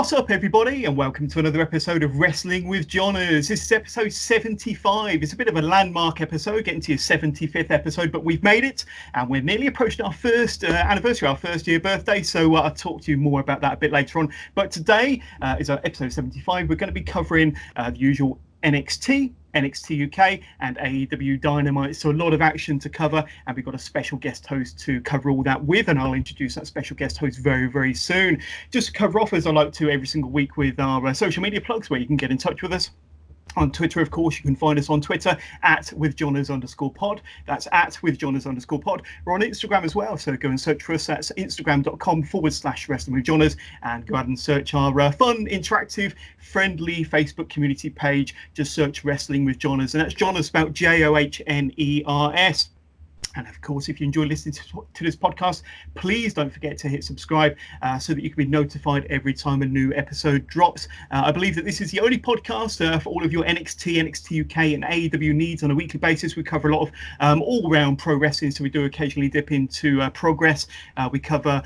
What's up, everybody, and welcome to another episode of Wrestling with Johners. This is episode 75. It's a bit of a landmark episode, getting to your 75th episode, but we've made it, and we're nearly approaching our first anniversary, our first year birthday, so I'll talk to you more about that a bit later on. But today is our episode 75. We're going to be covering the usual NXT, NXT UK, and AEW Dynamite. So a lot of action to cover, and we've got a special guest host to cover all that with, and I'll introduce that special guest host very, very soon. Just to cover off, as I like to every single week, with our social media plugs, where you can get in touch with us. On Twitter, of course, you can find us on Twitter at @withjohners_pod. That's at @withjohners_pod. We're on Instagram as well, so go and search for us. That's instagram.com/wrestlingwithjohners, and go out and search our fun, interactive, friendly Facebook community page. Just search Wrestling with Johners, and that's Johners spelled JOHNERS. And of course, if you enjoy listening to this podcast, please don't forget to hit subscribe so that you can be notified every time a new episode drops. I believe that this is the only podcast for all of your NXT, NXT UK and AEW needs on a weekly basis. We cover a lot of all-round pro wrestling, so we do occasionally dip into Progress. We cover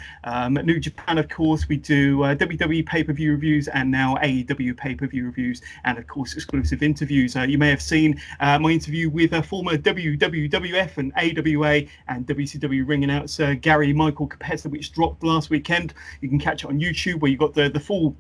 New Japan, of course. We do WWE pay-per-view reviews, and now AEW pay-per-view reviews, and of course, exclusive interviews. You may have seen my interview with former WWF and AWA and WCW ring announcer Gary Michael Capetta, which dropped last weekend. You can catch it on YouTube, where you got the full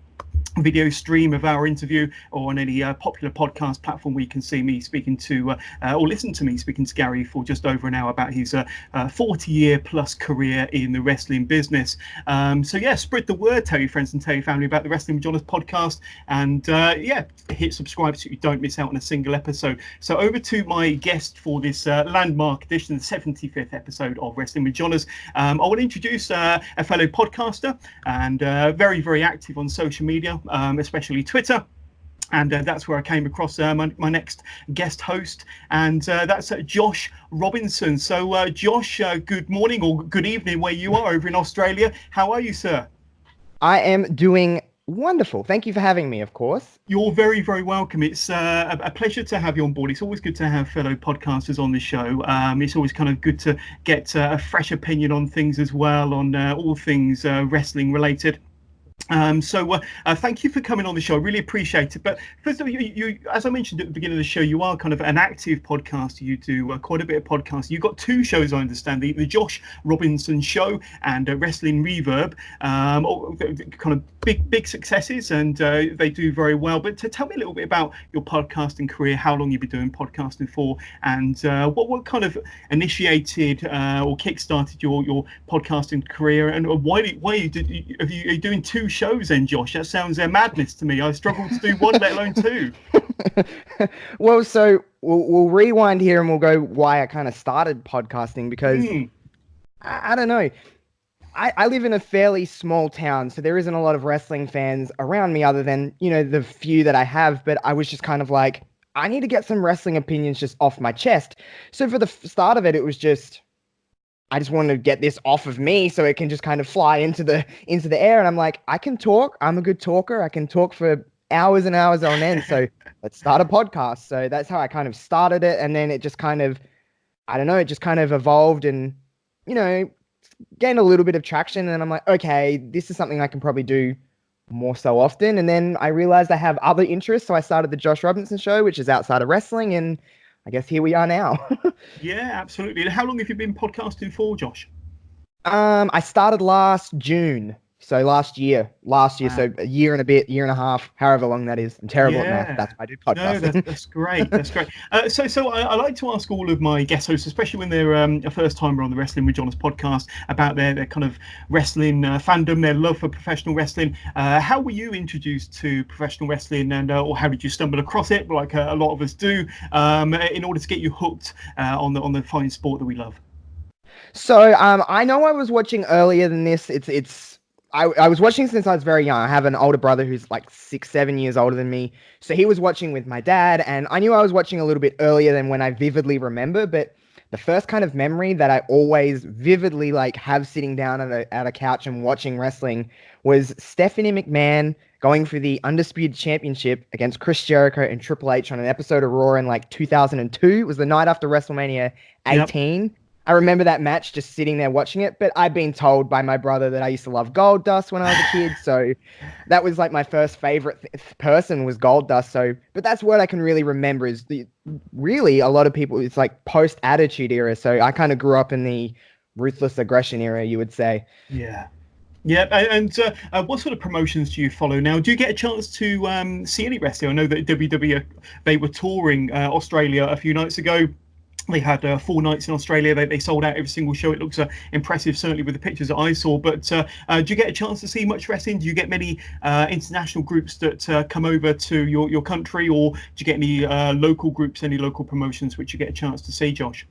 video stream of our interview, or on any popular podcast platform where you can see me speaking to or listen to me speaking to Gary for just over an hour about his 40-year plus career in the wrestling business. So yeah, spread the word, tell your friends and tell your family about the Wrestling with Johners podcast, and yeah, hit subscribe so you don't miss out on a single episode. So over to my guest for this landmark edition, the 75th episode of Wrestling with Johners. I want to introduce a fellow podcaster, and very, very active on social media, especially Twitter. And that's where I came across my next guest host, and that's Josh Robinson. So Josh, good morning or good evening where you are over in Australia. How are you, sir? I am doing wonderful. Thank you for having me, of course. You're very, very welcome. It's a pleasure to have you on board. It's always good to have fellow podcasters on the show. It's always kind of good to get a fresh opinion on things as well, on all things wrestling related. So thank you for coming on the show. I really appreciate it. But first of all, you, as I mentioned at the beginning of the show, you are kind of an active podcaster. You do quite a bit of podcasting. You've got two shows, I understand, the Josh Robinson Show and Wrestling Reverb, kind of big successes, and they do very well. But to tell me a little bit about your podcasting career, how long you've been doing podcasting for, and what kind of initiated or kickstarted your podcasting career, and why are you doing two shows then, Josh? That sounds madness to me. I struggle to do one, let alone two. Well, so we'll rewind here and we'll go why I kind of started podcasting, because I don't know. I live in a fairly small town, so there isn't a lot of wrestling fans around me other than, you know, the few that I have. But I was just kind of like, I need to get some wrestling opinions just off my chest. So for the start of it, it was just, I just wanted to get this off of me so it can just kind of fly into the air. And I'm like, I can talk. I'm a good talker. I can talk for hours and hours on end. So let's start a podcast. So that's how I kind of started it. And then it just kind of, I don't know, it just kind of evolved and, you know, gained a little bit of traction. And I'm like, okay, this is something I can probably do more so often. And then I realized I have other interests. So I started the Josh Robinson Show, which is outside of wrestling. And I guess here we are now. Yeah, absolutely. And how long have you been podcasting for, Josh? I started last June. So last year, wow. So a year and a bit, year and a half, however long that is. I'm terrible at math. That's why I do podcasting. No, that's great. That's great. So I like to ask all of my guest hosts, especially when they're a first timer on the Wrestling with Johners podcast, about their kind of wrestling fandom, their love for professional wrestling. How were you introduced to professional wrestling, and or how did you stumble across it, like a lot of us do, in order to get you hooked on the fine sport that we love? So I know I was watching earlier than this. I was watching since I was very young. I have an older brother who's like 6-7 years older than me. So he was watching with my dad, and I knew I was watching a little bit earlier than when I vividly remember. But the first kind of memory that I always vividly like have sitting down at a couch and watching wrestling was Stephanie McMahon going for the Undisputed Championship against Chris Jericho and Triple H on an episode of Raw in like 2002. It was the night after WrestleMania 18. Yep. I remember that match just sitting there watching it, but I've been told by my brother that I used to love Goldust when I was a kid. So that was like my first favorite person was Goldust. So, but that's what I can really remember is really a lot of people, it's like post Attitude Era. So I kind of grew up in the ruthless aggression era, you would say. Yeah. Yeah, and what sort of promotions do you follow now? Do you get a chance to see any wrestling? I know that WWE, they were touring Australia a few nights ago. They had 4 nights in Australia. They sold out every single show. It looks impressive, certainly with the pictures that I saw. But do you get a chance to see much wrestling? Do you get many international groups that come over to your country, or do you get any local groups, any local promotions which you get a chance to see, Josh?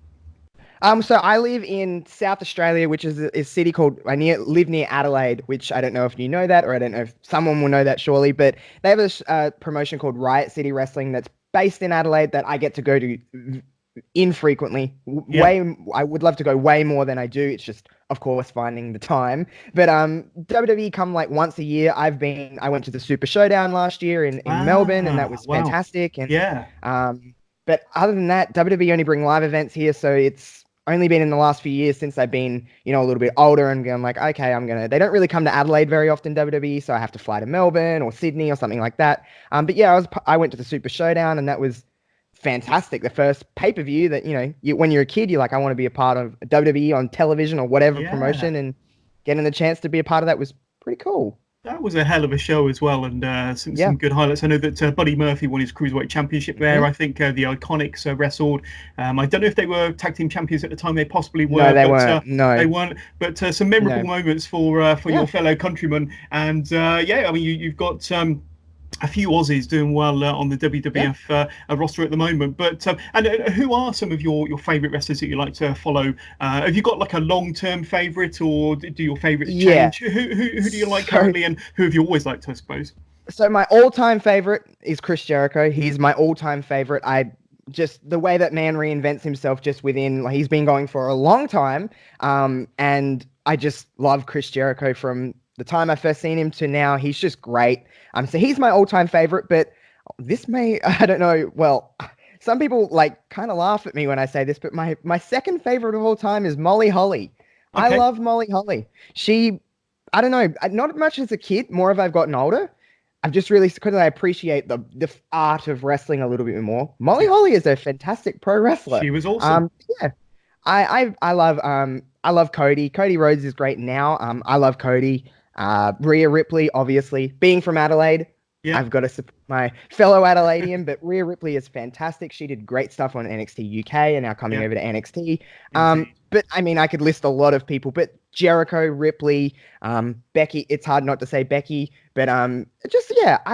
So I live in South Australia, which is a city called, live near Adelaide, which I don't know if you know that, or I don't know if someone will know that surely, but they have a promotion called Riot City Wrestling that's based in Adelaide that I get to go to infrequently. I would love to go way more than I do. It's just, of course, finding the time. But WWE come like once a year. I went to the Super Showdown last year in Melbourne, and that was fantastic. And but other than that, WWE only bring live events here, so it's only been in the last few years since I've been, a little bit older, and I'm like, okay, they don't really come to Adelaide very often, WWE, so I have to fly to Melbourne or Sydney or something like that. But yeah, I went to the Super Showdown, and that was fantastic. The first pay-per-view that, when you're a kid, you're like, I want to be a part of WWE on television or whatever promotion, and getting the chance to be a part of that was pretty cool. That was a hell of a show as well, and some good highlights. I know that Buddy Murphy won his Cruiserweight Championship there. I think the Iconics wrestled. I don't know if they were tag team champions at the time. They possibly were. No, they weren't. No, they weren't. But some memorable moments for your fellow countrymen. And I mean, you've got a few Aussies doing well on the WWF roster at the moment. But and who are some of your favourite wrestlers that you like to follow? Have you got like a long-term favourite, or do your favourites change? Who do you like currently, and who have you always liked, I suppose? So my all-time favourite is Chris Jericho. He's my all-time favourite. Just the way that man reinvents himself just within, like, he's been going for a long time. And I just love Chris Jericho from the time I first seen him to now. He's just great. So he's my all-time favorite, but I don't know. Well, some people like kind of laugh at me when I say this, but my second favorite of all time is Molly Holly. Okay. I love Molly Holly. I don't know, not much as a kid, more as I've gotten older. I've just really, because I appreciate the art of wrestling a little bit more. Molly Holly is a fantastic pro wrestler. She was awesome. I love Cody. Cody Rhodes is great now. I love Cody. Rhea Ripley, obviously, being from Adelaide, I've got to support my fellow Adelaidean, but Rhea Ripley is fantastic. She did great stuff on NXT UK and now coming over to NXT. But I mean, I could list a lot of people, but Jericho, Ripley, Becky, it's hard not to say Becky, but I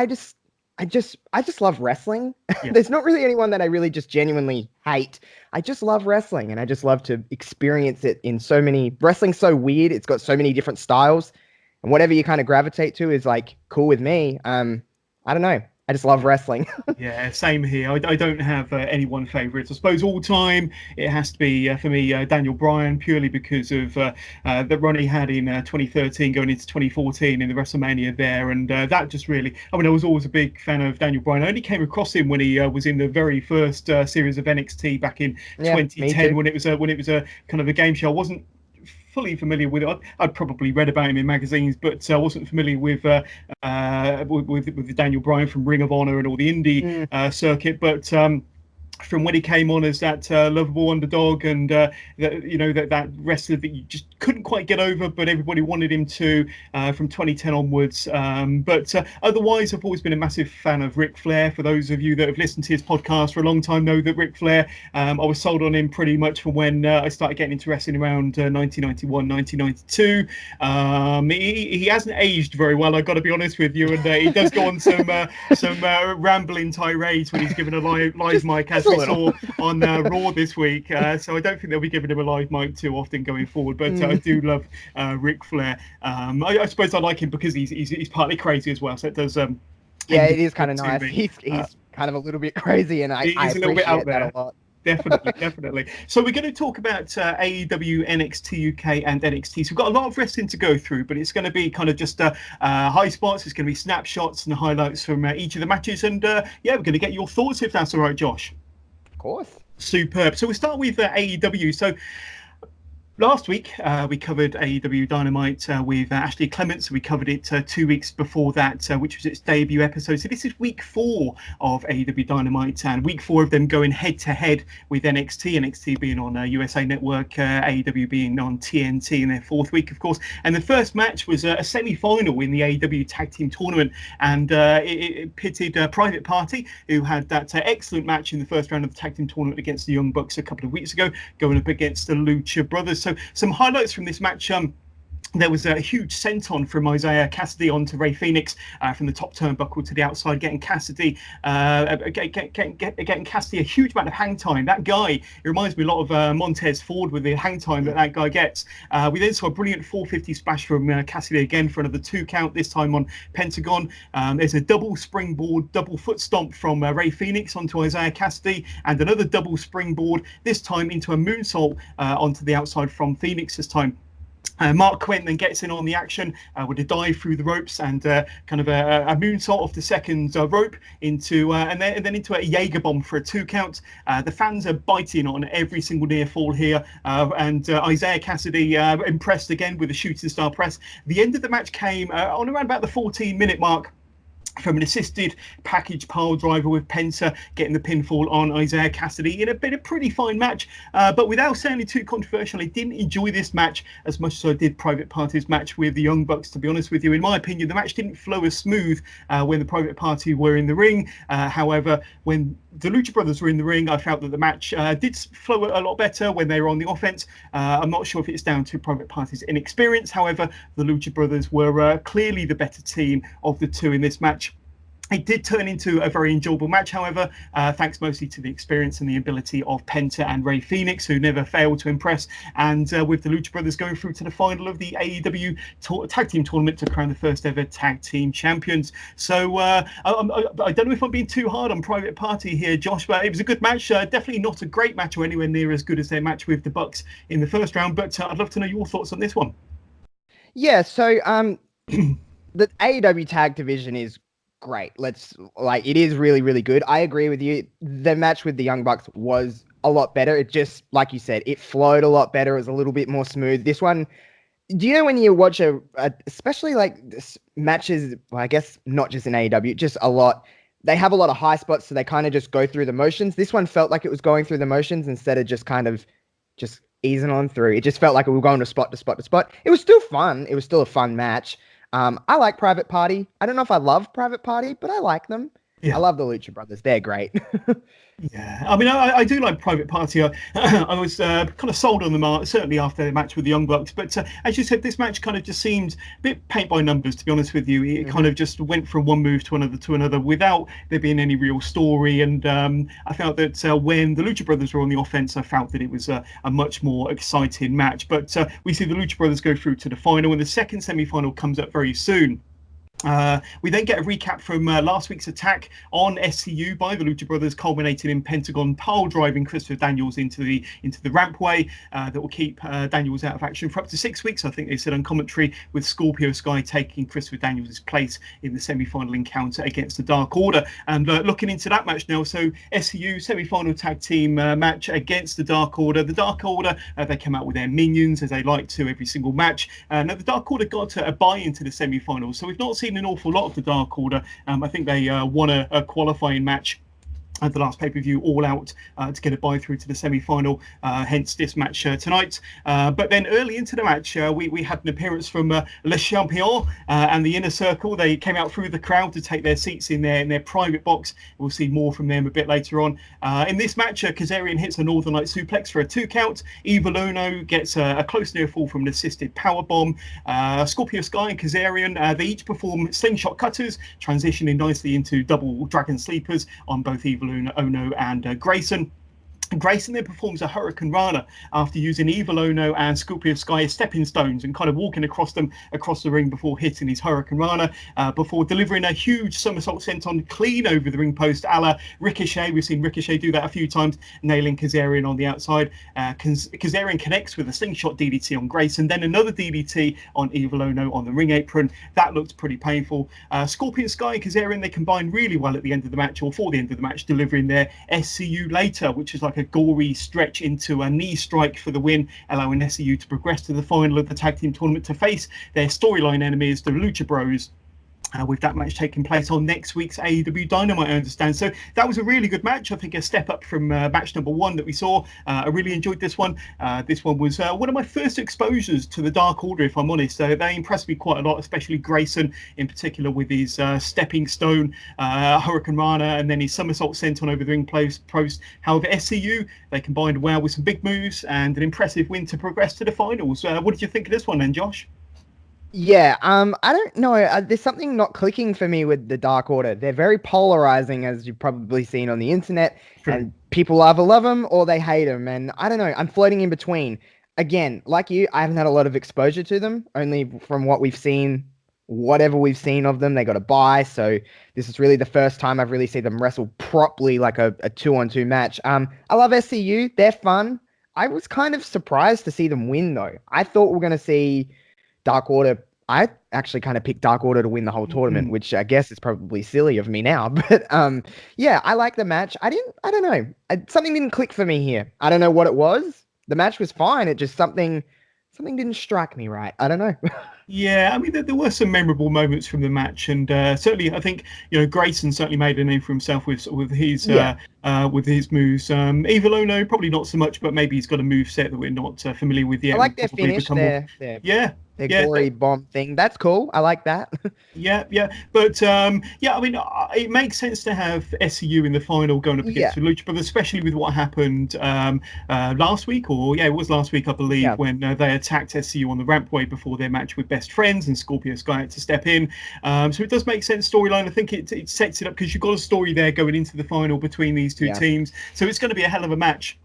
just love wrestling. There's not really anyone that I really just genuinely hate. I just love wrestling, and I just love to experience it in so many, wrestling's so weird. It's got so many different styles. And whatever you kind of gravitate to is like cool with me. I don't know. I just love wrestling. Yeah, same here. I don't have any one favourite. I suppose all time it has to be for me Daniel Bryan, purely because of the run he had in 2013 going into 2014 in the WrestleMania there, and that just really. I mean, I was always a big fan of Daniel Bryan. I only came across him when he was in the very first series of NXT back in 2010 when it was a kind of a game show. I wasn't fully familiar with it. I'd probably read about him in magazines, but I wasn't familiar with the Daniel Bryan from Ring of Honor and all the indie circuit. But from when he came on as that lovable underdog, and that wrestler that you just couldn't quite get over, but everybody wanted him to from 2010 onwards. But otherwise, I've always been a massive fan of Ric Flair. For those of you that have listened to his podcast for a long time know that Ric Flair, I was sold on him pretty much from when I started getting into wrestling around 1991, 1992. He hasn't aged very well, I've got to be honest with you, and he does go on some rambling tirades when he's given a live mic, as we saw on Raw this week. So I don't think they'll be giving him a live mic too often going forward. But I do love Ric Flair. I suppose I like him because he's partly crazy as well. So it does. It is kind of nice. He's kind of a little bit crazy, and I appreciate a little bit out there. That a lot. Definitely. So we're going to talk about AEW, NXT UK, and NXT. So we've got a lot of wrestling to go through, but it's going to be kind of just high spots. It's going to be snapshots and highlights from each of the matches. And we're going to get your thoughts, if that's all right, Josh. Of course. Superb. So we'll start with AEW. So Last week, we covered AEW Dynamite with Ashley Clements. We covered it 2 weeks before that, which was its debut episode. So this is week 4 of AEW Dynamite, and week 4 of them going head-to-head with NXT. NXT being on USA Network, AEW being on TNT in their 4th week, of course. And the first match was a semi-final in the AEW Tag Team Tournament, and it pitted Private Party, who had that excellent match in the first round of the Tag Team Tournament against the Young Bucks a couple of weeks ago, going up against the Lucha Brothers. So some highlights from this match. There was a huge senton from Isaiah Cassidy onto Ray Phoenix from the top turnbuckle to the outside, getting Cassidy getting Cassidy a huge amount of hang time. That guy, it reminds me a lot of Montez Ford with the hang time that guy gets. We then saw a brilliant 450 splash from Cassidy again for another 2 count, this time on Pentagon. There's a double springboard, double foot stomp from Ray Phoenix onto Isaiah Cassidy, and another double springboard, this time into a moonsault onto the outside from Phoenix this time. Mark Quinn then gets in on the action with a dive through the ropes and kind of a moonsault off the second rope into and then into a Jaeger bomb for a 2 count. The fans are biting on every single near fall here, and Isaiah Cassidy impressed again with a shooting star press. The end of the match came on around about the 14-minute mark, from an assisted package pile driver with Penta getting the pinfall on Isaiah Cassidy in a pretty fine match. But without sounding too controversial, I didn't enjoy this match as much as I did Private Party's match with the Young Bucks, to be honest with you. In my opinion, the match didn't flow as smooth when the Private Party were in the ring. However, when the Lucha Brothers were in the ring, I felt that the match did flow a lot better when they were on the offense. I'm not sure if it's down to Private Party's inexperience. However, the Lucha Brothers were clearly the better team of the two in this match. It did turn into a very enjoyable match, however, thanks mostly to the experience and the ability of Penta and Ray Phoenix, who never failed to impress, and with the Lucha Brothers going through to the final of the AEW Tag Team Tournament to crown the first ever Tag Team Champions. So I don't know if I'm being too hard on Private Party here, Josh, but it was a good match. Definitely not a great match or anywhere near as good as their match with the Bucks in the first round, but I'd love to know your thoughts on this one. Yeah, so the AEW Tag Division is great. It is really, really good. I agree with you. The match with the Young Bucks was a lot better. It just, like you said, it flowed a lot better. It was a little bit more smooth. This one, do you know when you watch especially like matches, well, I guess not just in AEW, just a lot, they have a lot of high spots, so they kind of just go through the motions. This one felt like it was going through the motions instead of just kind of just easing on through. It just felt like we were going to spot to spot to spot. It was still fun. It was still a fun match. I like Private Party. I don't know if I love Private Party, but I like them. Yeah. I love the Lucha Brothers. They're great. Yeah, I mean, I do like Private Party. I was kind of sold on them, certainly after the match with the Young Bucks. But as you said, this match kind of just seemed a bit paint by numbers, to be honest with you. It kind of just went from one move to another without there being any real story. And I felt that when the Lucha Brothers were on the offense, I felt that it was a much more exciting match. But we see the Lucha Brothers go through to the final, and the second semi-final comes up very soon. We then get a recap from last week's attack on SCU by the Lucha Brothers, culminating in Pentagon pile driving Christopher Daniels into the rampway that will keep Daniels out of action for up to 6 weeks, I think they said on commentary, with Scorpio Sky taking Christopher Daniels' place in the semi-final encounter against the Dark Order. And looking into that match now, so SCU semi-final tag team match against the Dark Order. The Dark Order, they come out with their minions, as they like to every single match. Now, the Dark Order got a buy into the semi-finals, so we've not seen an awful lot of the Dark Order. I think they won a qualifying match at the last pay-per-view All Out to get a bye through to the semi-final, hence this match tonight. But then early into the match, we had an appearance from Le Champion and the Inner Circle. They came out through the crowd to take their seats in their private box. We'll see more from them a bit later on. In this match, Kazarian hits a Northern Light suplex for a 2 count. Evil Uno gets a close near fall from an assisted powerbomb. Scorpio Sky and Kazarian, they each perform slingshot cutters, transitioning nicely into double dragon sleepers on both Evil Uno and Grayson. Grayson then performs a Hurricane Rana after using Evil Uno and Scorpio Sky as stepping stones and kind of walking across the ring before hitting his Hurricane Rana, before delivering a huge somersault senton clean over the ring post a la Ricochet. We've seen Ricochet do that a few times, nailing Kazarian on the outside. Kazarian connects with a slingshot DDT on Grayson, then another DDT on Evil Uno on the ring apron. That looked pretty painful. Scorpion Sky and Kazarian, they combine really well at the end of the match, or for the end of the match, delivering their SCU later, which is like like a gory stretch into a knee strike for the win, allowing SCU to progress to the final of the tag team tournament to face their storyline enemies, the Lucha Bros. With that match taking place on next week's AEW Dynamite, I understand. So that was a really good match. I think a step up from match number 1 that we saw. I really enjoyed this one. This one was one of my first exposures to the Dark Order, if I'm honest. They impressed me quite a lot, especially Grayson in particular with his stepping stone, Hurricane Rana, and then his somersault senton over the ring post. However, SCU, they combined well with some big moves and an impressive win to progress to the finals. What did you think of this one then, Josh? Yeah, I don't know. There's something not clicking for me with the Dark Order. They're very polarizing, as you've probably seen on the internet. True. And people either love them or they hate them. And I don't know. I'm floating in between. Again, like you, I haven't had a lot of exposure to them. Only from what we've seen, whatever we've seen of them, they got a bye. So this is really the first time I've really seen them wrestle properly, like a 2-on-2 match. I love SCU. They're fun. I was kind of surprised to see them win, though. I thought we were going to see Dark Order. I actually kind of picked Dark Order to win the whole tournament, which I guess is probably silly of me now. But yeah, I like the match. I don't know. Something didn't click for me here. I don't know what it was. The match was fine. It just something didn't strike me right. I don't know. Yeah, I mean, there were some memorable moments from the match, and certainly, I think Grayson certainly made a name for himself with his moves. Evil Ono probably not so much, but maybe he's got a move set that we're not familiar with yet. I like their finish, their glory bomb thing. That's cool. I like that. yeah, but I mean, it makes sense to have SCU in the final going up against Lucha, but especially with what happened last week, it was last week, I believe, when they attacked SCU on the rampway before their match with Best Friends, and Scorpio Sky had to step in. So it does make sense storyline. I think it sets it up because you've got a story there going into the final between these two teams. So it's going to be a hell of a match.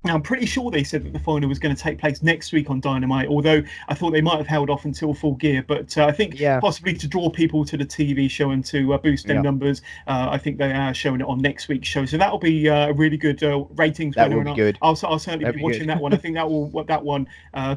Now, I'm pretty sure they said that the final was going to take place next week on Dynamite, although I thought they might have held off until Full Gear. But I think possibly to draw people to the TV show and to boost their numbers, I think they are showing it on next week's show. So that'll be a really good ratings. That will be good. I'll certainly be watching that one. I think that one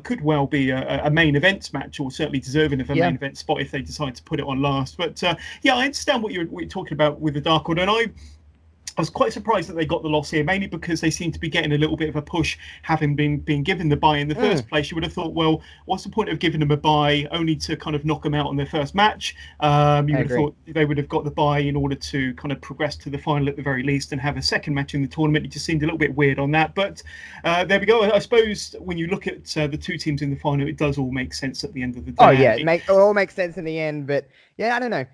could well be a main events match, or certainly deserving of a main event spot if they decide to put it on last. But I understand what you're talking about with the Dark Order, and I was quite surprised that they got the loss here, mainly because they seem to be getting a little bit of a push, having been given the bye in the first place. You would have thought, well, what's the point of giving them a bye only to kind of knock them out on their first match? You would have thought they would have got the bye in order to kind of progress to the final at the very least and have a second match in the tournament. It just seemed a little bit weird on that. But there we go. I suppose when you look at the two teams in the final, it does all make sense at the end of the day. Oh, yeah. It all makes sense in the end. But, yeah, I don't know.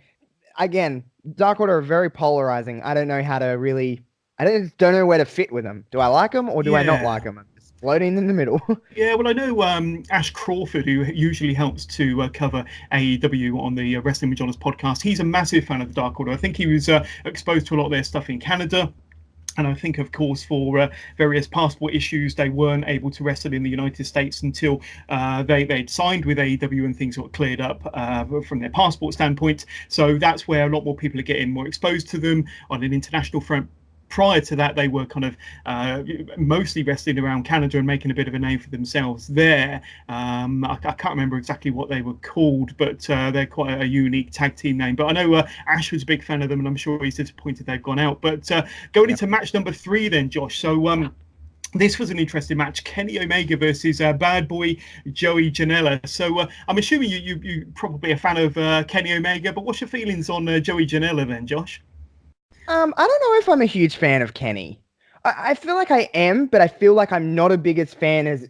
Again, Dark Order are very polarizing. I don't know how to really... I don't know where to fit with them. Do I like them or do I not like them? I'm just floating in the middle. Yeah, well, I know Ash Crawford, who usually helps to cover AEW on the Wrestling with Jonas podcast, he's a massive fan of the Dark Order. I think he was exposed to a lot of their stuff in Canada. And I think, of course, for various passport issues, they weren't able to wrestle in the United States until they'd signed with AEW and things got cleared up from their passport standpoint. So that's where a lot more people are getting more exposed to them on an international front. Prior to that, they were kind of mostly wrestling around Canada and making a bit of a name for themselves there. I can't remember exactly what they were called, but they're quite a unique tag team name. But I know Ash was a big fan of them, and I'm sure he's disappointed they've gone out. But going into match number 3 then, Josh. So this was an interesting match. Kenny Omega versus Bad Boy Joey Janela. So I'm assuming you're probably a fan of Kenny Omega, but what's your feelings on Joey Janela then, Josh? I don't know if I'm a huge fan of Kenny. I feel like I am, but I feel like I'm not as big as fan as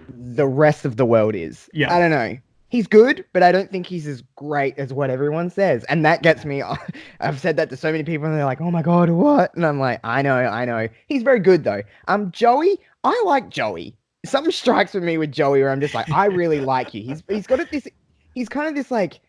the rest of the world is. Yeah. I don't know. He's good, but I don't think he's as great as what everyone says. And that gets me... I've said that to so many people, and they're like, oh my God, what? And I'm like, I know. He's very good, though. Joey, I like Joey. Something strikes with me with Joey where I'm just like, I really like you. He's got this... He's kind of this, like...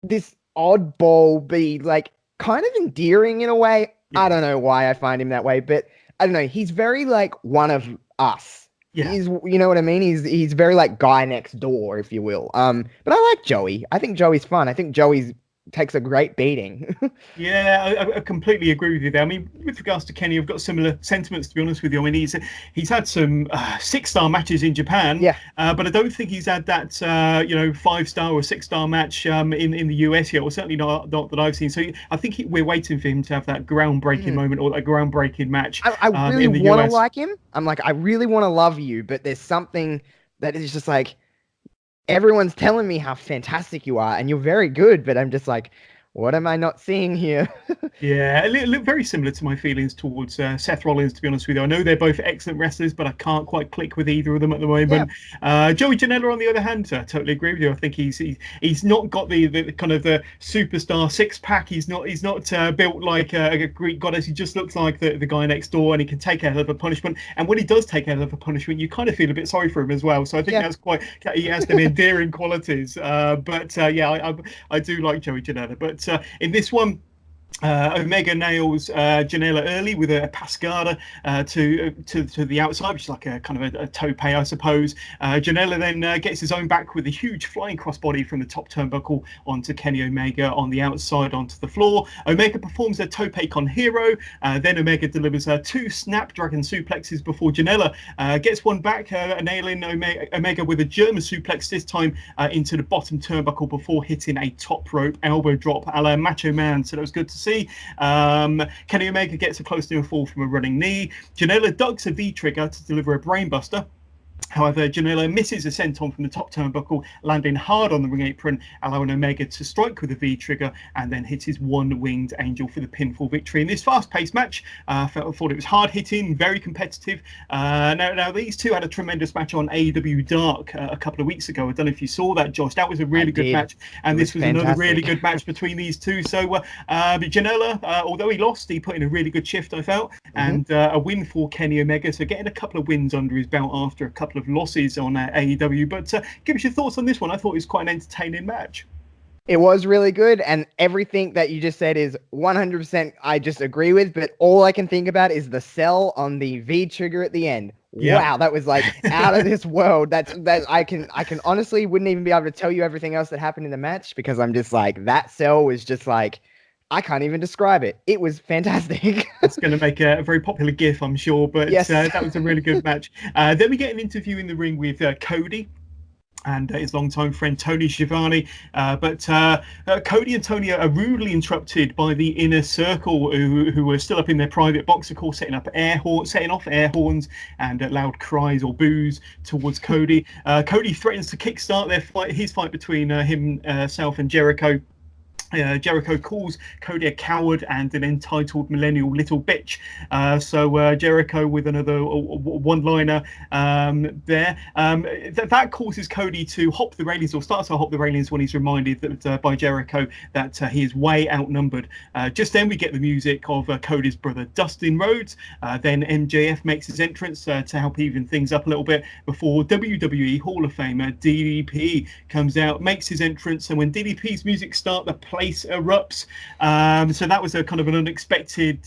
This oddball, be like... kind of endearing in a way. Yeah. I don't know why I find him that way, but I don't know. He's very like one of us. Yeah. You know what I mean? He's very like guy next door, if you will. But I like Joey. I think Joey's fun. I think Joey's takes a great beating. Yeah, I completely agree with you there. I mean, with regards to Kenny, I've got similar sentiments, to be honest with you. I mean, he's had some 6-star matches in Japan, Yeah. But I don't think he's had that 5-star or 6-star match in the US yet, or certainly not that I've seen. So I think we're waiting for him to have that groundbreaking moment or a groundbreaking match. I really want to like him. I'm like, I really want to love you, but there's something that is just like, everyone's telling me how fantastic you are and you're very good, but I'm just like, what am I not seeing here? Yeah, a little very similar to my feelings towards Seth Rollins, to be honest with you. I know they're both excellent wrestlers, but I can't quite click with either of them at the moment. Yeah. Joey Janela, on the other hand, I totally agree with you. I think he's not got the kind of the superstar six-pack. He's not built like a Greek goddess. He just looks like the guy next door, and he can take a hell of a punishment. And when he does take a hell of a punishment, you kind of feel a bit sorry for him as well. So I think he has some endearing qualities. But I do like Joey Janela. But in this one, Omega nails Janela early with a Pascada to the outside, which is like a kind of a tope, I suppose. Janela then gets his own back with a huge flying crossbody from the top turnbuckle onto Kenny Omega on the outside onto the floor. Omega performs a tope con hero. Then Omega delivers 2 snapdragon suplexes before Janela gets one back, nailing Omega with a German suplex, this time into the bottom turnbuckle before hitting a top rope elbow drop a la Macho Man. So that was good to see. Kenny Omega gets a close near fall from a running knee. Janela ducks a V-trigger to deliver a brainbuster. However, Janela misses a senton from the top turnbuckle, landing hard on the ring apron, allowing Omega to strike with a V-trigger and then hit his one-winged angel for the pinfall victory. In this fast-paced match, I thought it was hard-hitting, very competitive. Now, these two had a tremendous match on AEW Dark a couple of weeks ago. I don't know if you saw that, Josh. That was a really good match, and this was another really good match between these two. So, but Janela, although he lost, he put in a really good shift, I felt, and a win for Kenny Omega. So getting a couple of wins under his belt after a couple of losses on AEW. But give us your thoughts on this one. I thought it was quite an entertaining match. It was really good, and everything that you just said is 100% I just agree with, but all I can think about is the sell on the V trigger at the end. Yep. Wow, that was like out of this world. That I can honestly wouldn't even be able to tell you everything else that happened in the match, because I'm just like, that sell was just like, I can't even describe it. It was fantastic. It's going to make a very popular GIF, I'm sure, but yes. That was a really good match. Then we get an interview in the ring with Cody and his longtime friend Tony Schiavone. But Cody and Tony are rudely interrupted by the Inner Circle, who are still up in their private box, of course, setting off air horns and loud cries or boos towards Cody. Cody threatens to kickstart his fight between himself and Jericho. Jericho calls Cody a coward and an entitled millennial little bitch. So Jericho with another one-liner there. That causes Cody to hop the railings, or start to hop the railings, when he's reminded that by Jericho that he is way outnumbered. Just then we get the music of Cody's brother Dustin Rhodes. Then MJF makes his entrance to help even things up a little bit before WWE Hall of Famer DDP comes out, makes his entrance, and when DDP's music starts, the place erupts. So that was a kind of an unexpected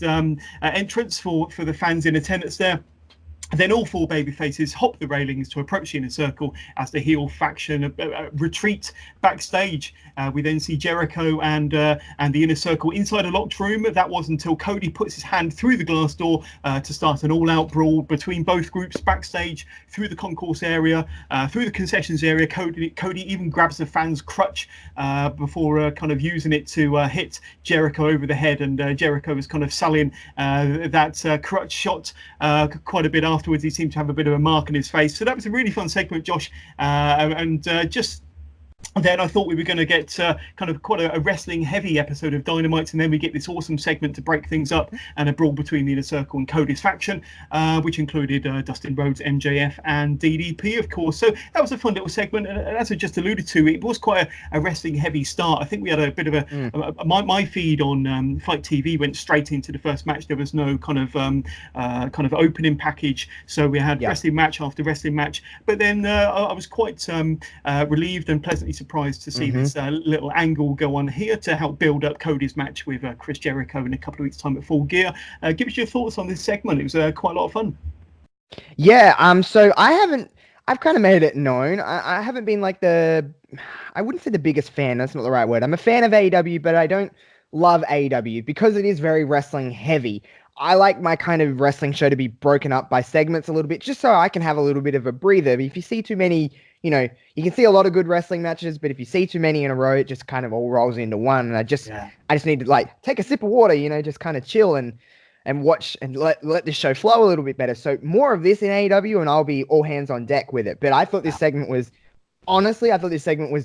entrance for the fans in attendance there. Then all 4 babyfaces hop the railings to approach the Inner Circle as the heel faction retreat backstage. We then see Jericho and the Inner Circle inside a locked room. That was until Cody puts his hand through the glass door to start an all-out brawl between both groups backstage, through the concourse area, through the concessions area. Cody even grabs the fan's crutch before kind of using it to hit Jericho over the head, and Jericho was kind of selling that crutch shot quite a bit afterwards. He seemed to have a bit of a mark on his face. So that was a really fun segment, Josh, and just then I thought we were going to get kind of quite a wrestling heavy episode of Dynamite, and then we get this awesome segment to break things up and a brawl between the Inner Circle and Cody's faction, which included Dustin Rhodes, MJF and DDP, of course. So that was a fun little segment, and as I just alluded to, it was quite a wrestling heavy start. I think we had a bit of my feed on Fight TV went straight into the first match. There was no kind of opening package, so we had wrestling match after wrestling match. But then I was quite relieved and pleasantly surprised to see this little angle go on here to help build up Cody's match with Chris Jericho in a couple of weeks' time at Full Gear. Give us your thoughts on this segment. It was quite a lot of fun. Yeah, so I I've kind of made it known. I haven't been like I wouldn't say the biggest fan. That's not the right word. I'm a fan of AEW, but I don't love AEW because it is very wrestling heavy. I like my kind of wrestling show to be broken up by segments a little bit, just so I can have a little bit of a breather. If you see too many, you can see a lot of good wrestling matches, but if you see too many in a row, it just kind of all rolls into one. And I just need to like take a sip of water, just kind of chill and watch and let this show flow a little bit better. So more of this in AEW, and I'll be all hands on deck with it. But I thought this segment was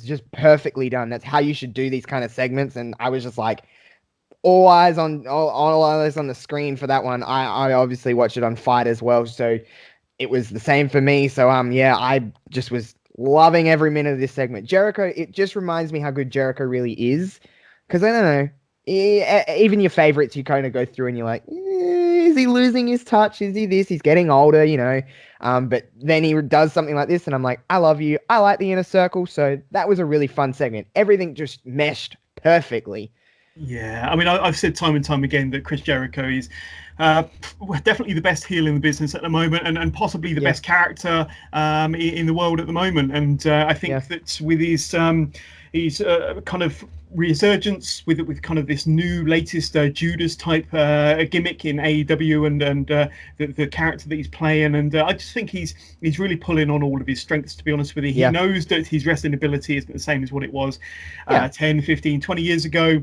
just perfectly done. That's how you should do these kind of segments. And I was just like, all eyes on the screen for that one. I obviously watched it on Fight as well, so it was the same for me. So I just was loving every minute of this segment. Jericho, it just reminds me how good Jericho really is, because I don't know, even your favorites, you kind of go through and you're like, is he losing his touch? Is he this? He's getting older, but then he does something like this, and I'm like, I love you. I like the Inner Circle. So that was a really fun segment. Everything just meshed perfectly. Yeah, I mean, I've said time and time again that Chris Jericho is definitely the best heel in the business at the moment, and possibly the best character in the world at the moment. And I think that with his kind of resurgence with kind of this new latest Judas type gimmick in AEW and the character that he's playing, and I just think he's really pulling on all of his strengths, to be honest with you. He knows that his wrestling ability isn't the same as what it was 10, 15, 20 years ago.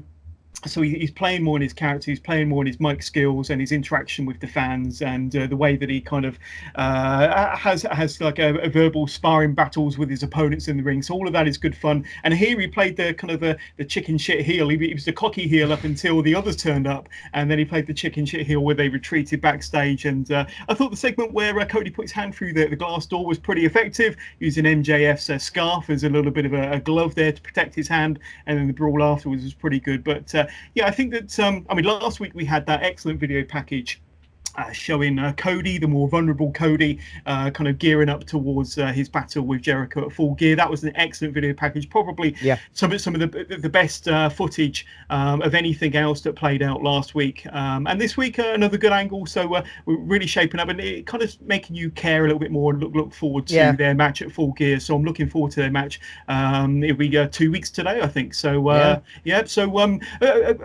So he's playing more in his character, he's playing more in his mic skills and his interaction with the fans, and the way that he kind of has like a verbal sparring battles with his opponents in the ring. So all of that is good fun. And here he played the kind of the chicken shit heel. He was the cocky heel up until the others turned up, and then he played the chicken shit heel where they retreated backstage. And I thought the segment where Cody put his hand through the glass door was pretty effective, using MJF's scarf as a little bit of a glove there to protect his hand, and then the brawl afterwards was pretty good. But I think that last week we had that excellent video package showing Cody, the more vulnerable Cody, kind of gearing up towards his battle with Jericho at Full Gear. That was an excellent video package, probably some of the best footage of anything else that played out last week. And this week, another good angle. So we're really shaping up, and it kind of making you care a little bit more and look forward to their match at Full Gear. So I'm looking forward to their match. It'll be 2 weeks today, I think. So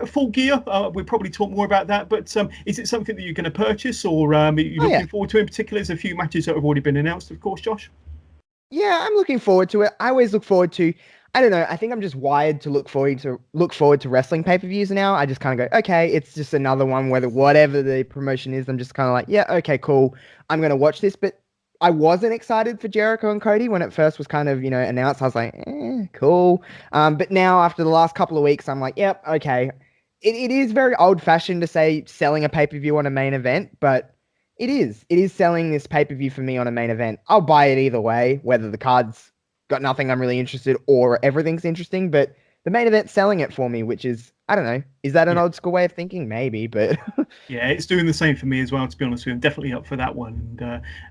Full Gear, we'll probably talk more about that. But is it something that you're going to purchase, or are you looking forward to in particular? There's a few matches that have already been announced, of course, Josh. Yeah, I'm looking forward to it. I always look forward to, I don't know, I think I'm just wired to look forward to wrestling pay-per-views now. I just kind of go, okay, it's just another one, whatever the promotion is. I'm just kind of like, yeah, okay, cool. I'm going to watch this. But I wasn't excited for Jericho and Cody when it first was kind of, announced. I was like, cool. But now after the last couple of weeks, I'm like, yep, okay. It is very old-fashioned to say selling a pay-per-view on a main event, but it is selling this pay-per-view for me on a main event. I'll buy it either way, whether the card's got nothing I'm really interested or everything's interesting, but the main event's selling it for me, which is, I don't know, is that an old school way of thinking? Maybe, but yeah, it's doing the same for me as well, to be honest with you. I'm definitely up for that one.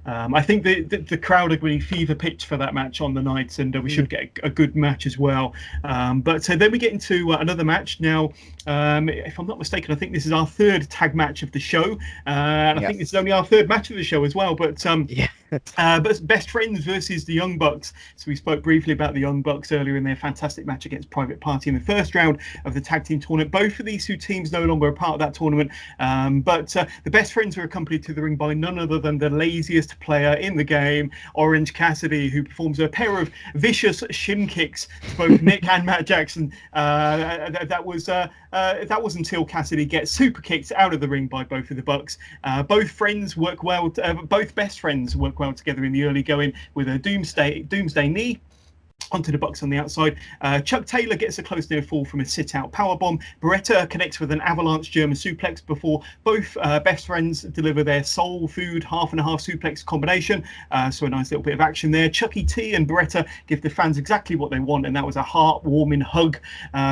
And I think the crowd are going to fever pitch for that match on the night, and we should get a good match as well. But then we get into another match now. If I'm not mistaken, I think this is our third tag match of the show, and I think this is only our third match of the show as well. But but Best Friends versus the Young Bucks. So we spoke briefly about the Young Bucks earlier in their fantastic match against Private Party in the first round of the tag team tournament. Both of these two teams no longer a part of that tournament, but the Best Friends were accompanied to the ring by none other than the laziest player in the game, Orange Cassidy, who performs a pair of vicious shin kicks to both Nick and Matt Jackson. That was until Cassidy gets super kicked out of the ring by both of the Bucks. Both Best Friends work well together in the early going with a Doomsday knee onto the Bucks on the outside. Chuck Taylor gets a close near fall from a sit-out powerbomb. Beretta connects with an avalanche German suplex before both Best Friends deliver their soul food half and a half suplex combination. So a nice little bit of action there. Chucky T and Beretta give the fans exactly what they want, and that was a heartwarming hug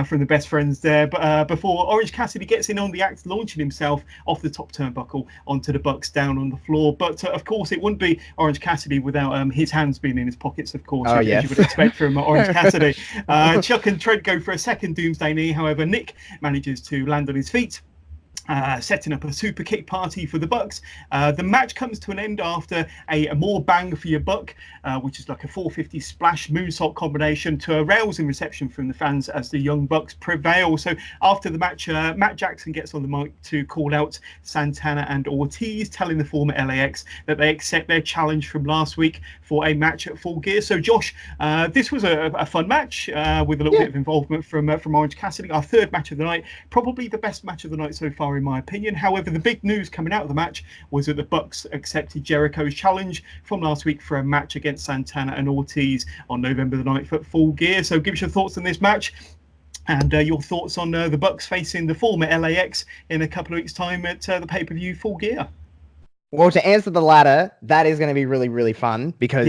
from the Best Friends there. But before Orange Cassidy gets in on the act, launching himself off the top turnbuckle onto the Bucks down on the floor. But of course, it wouldn't be Orange Cassidy without his hands being in his pockets, of course, as you would expect from Orange Cassidy. Chuck and Trent go for a second Doomsday knee. However, Nick manages to land on his feet setting up a super kick party for the Bucks. The match comes to an end after a more bang for your buck, which is like a 450 splash moonsault combination to a rousing reception from the fans as the Young Bucks prevail. So after the match, Matt Jackson gets on the mic to call out Santana and Ortiz, telling the former LAX that they accept their challenge from last week for a match at Full Gear. So Josh, this was a fun match with a little bit of involvement from Orange Cassidy. Our third match of the night, probably the best match of the night so far in my opinion. However, the big news coming out of the match was that the Bucks accepted Jericho's challenge from last week for a match against Santana and Ortiz on November the 9th at Full Gear. So give us your thoughts on this match and your thoughts on the Bucks facing the former LAX in a couple of weeks' time at the pay-per-view Full Gear. Well, to answer the latter, that is going to be really, really fun because,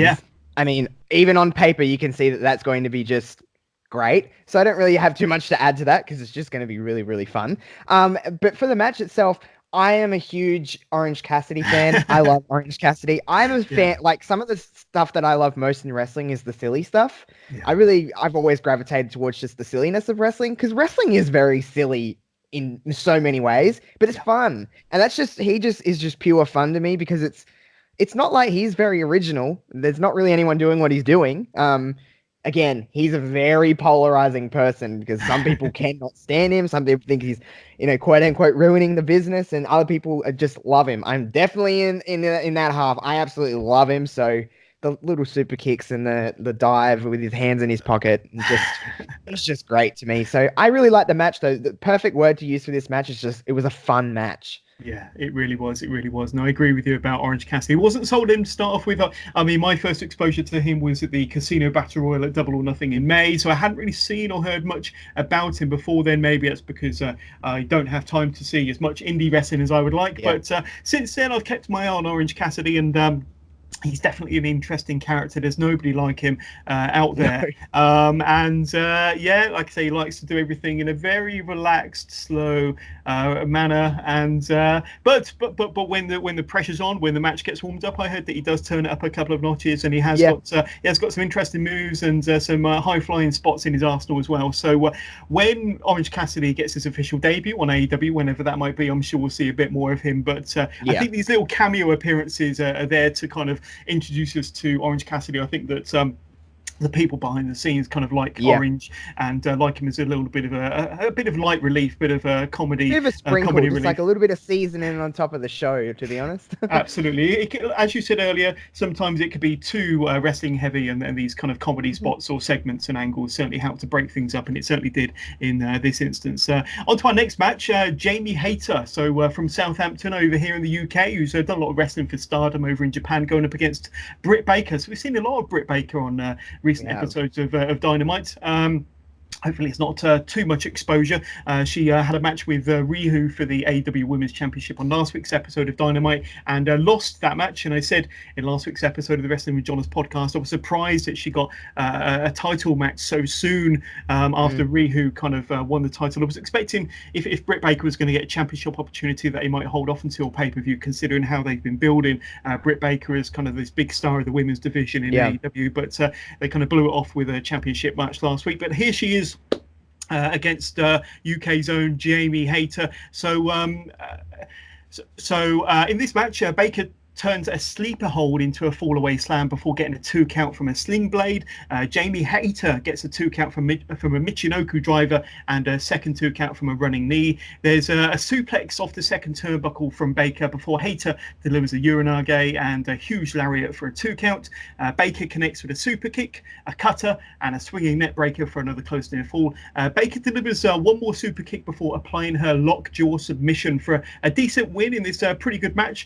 I mean, even on paper, you can see that that's going to be just great. So I don't really have too much to add to that because it's just going to be really, really fun. But for the match itself, I am a huge Orange Cassidy fan. I love Orange Cassidy. I'm a fan, like some of the stuff that I love most in wrestling is the silly stuff. I've always gravitated towards just the silliness of wrestling because wrestling is very silly in so many ways, but it's fun. And he is just pure fun to me because it's not like he's very original. There's not really anyone doing what he's doing. Again, he's a very polarizing person because some people cannot stand him. Some people think he's, quote unquote, ruining the business, and other people just love him. I'm definitely in that half. I absolutely love him. So the little super kicks and the dive with his hands in his pocket, it's just great to me. So I really like the match, though. The perfect word to use for this match is it was a fun match. Yeah, it really was. It really was. And I agree with you about Orange Cassidy. It wasn't sold him to start off with. I mean, my first exposure to him was at the Casino Battle Royal at Double or Nothing in May. So I hadn't really seen or heard much about him before then. Maybe that's because I don't have time to see as much indie wrestling as I would like. Yeah. But since then, I've kept my eye on Orange Cassidy and he's definitely an interesting character. There's nobody like him out there. No. Like I say, he likes to do everything in a very relaxed, slow manner. And but when the pressure's on, when the match gets warmed up, I heard that he does turn it up a couple of notches, and he has got some interesting moves and some high flying spots in his arsenal as well. So when Orange Cassidy gets his official debut on AEW, whenever that might be, I'm sure we'll see a bit more of him. But I think these little cameo appearances are there to kind of introduce us to Orange Cassidy. I think that the people behind the scenes kind of like Orange and like him as a little bit of a bit of light relief, bit of a comedy, bit of a sprinkle, just relief. Like a little bit of seasoning on top of the show, to be honest. Absolutely. As you said earlier, sometimes it could be too wrestling heavy, and these kind of comedy spots or segments and angles certainly help to break things up, and it certainly did in this instance. On to our next match, Jamie Hayter, so from Southampton over here in the UK, who's done a lot of wrestling for Stardom over in Japan, going up against Britt Baker. So we've seen a lot of Britt Baker on recent episodes of Dynamite. Hopefully it's not too much exposure. She had a match with Rihu for the AEW Women's Championship on last week's episode of Dynamite and lost that match. And I said in last week's episode of the Wrestling with Jonas podcast, I was surprised that she got a title match so soon after Rihu kind of won the title. I was expecting if Britt Baker was going to get a championship opportunity that he might hold off until pay-per-view, considering how they've been building Britt Baker as kind of this big star of the women's division in AEW. But they kind of blew it off with a championship match last week. But here she is against UK's own Jamie Hayter. So in this match, Baker turns a sleeper hold into a fall-away slam before getting a 2 count from a sling blade. Jamie Hayter gets a 2 count from a Michinoku driver and a second 2 count from a running knee. There's a suplex off the second turnbuckle from Baker before Hayter delivers a Uranage and a huge lariat for a 2 count. Baker connects with a super kick, a cutter, and a swinging net breaker for another close near fall. Baker delivers one more super kick before applying her lockjaw submission for a decent win in this pretty good match.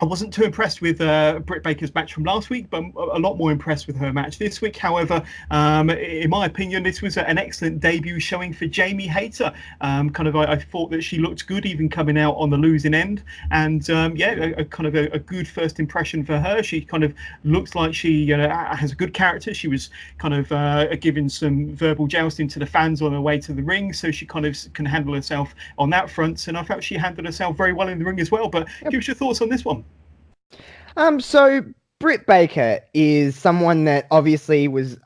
I wasn't too impressed with Britt Baker's match from last week, but a lot more impressed with her match this week. However, in my opinion, this was an excellent debut showing for Jamie Hayter. I thought that she looked good even coming out on the losing end. And a good first impression for her. She kind of looks like she has a good character. She was kind of giving some verbal jousting to the fans on her way to the ring. So she kind of can handle herself on that front. And I felt she handled herself very well in the ring as well. But give us your thoughts on this one. So Britt Baker is someone that obviously was,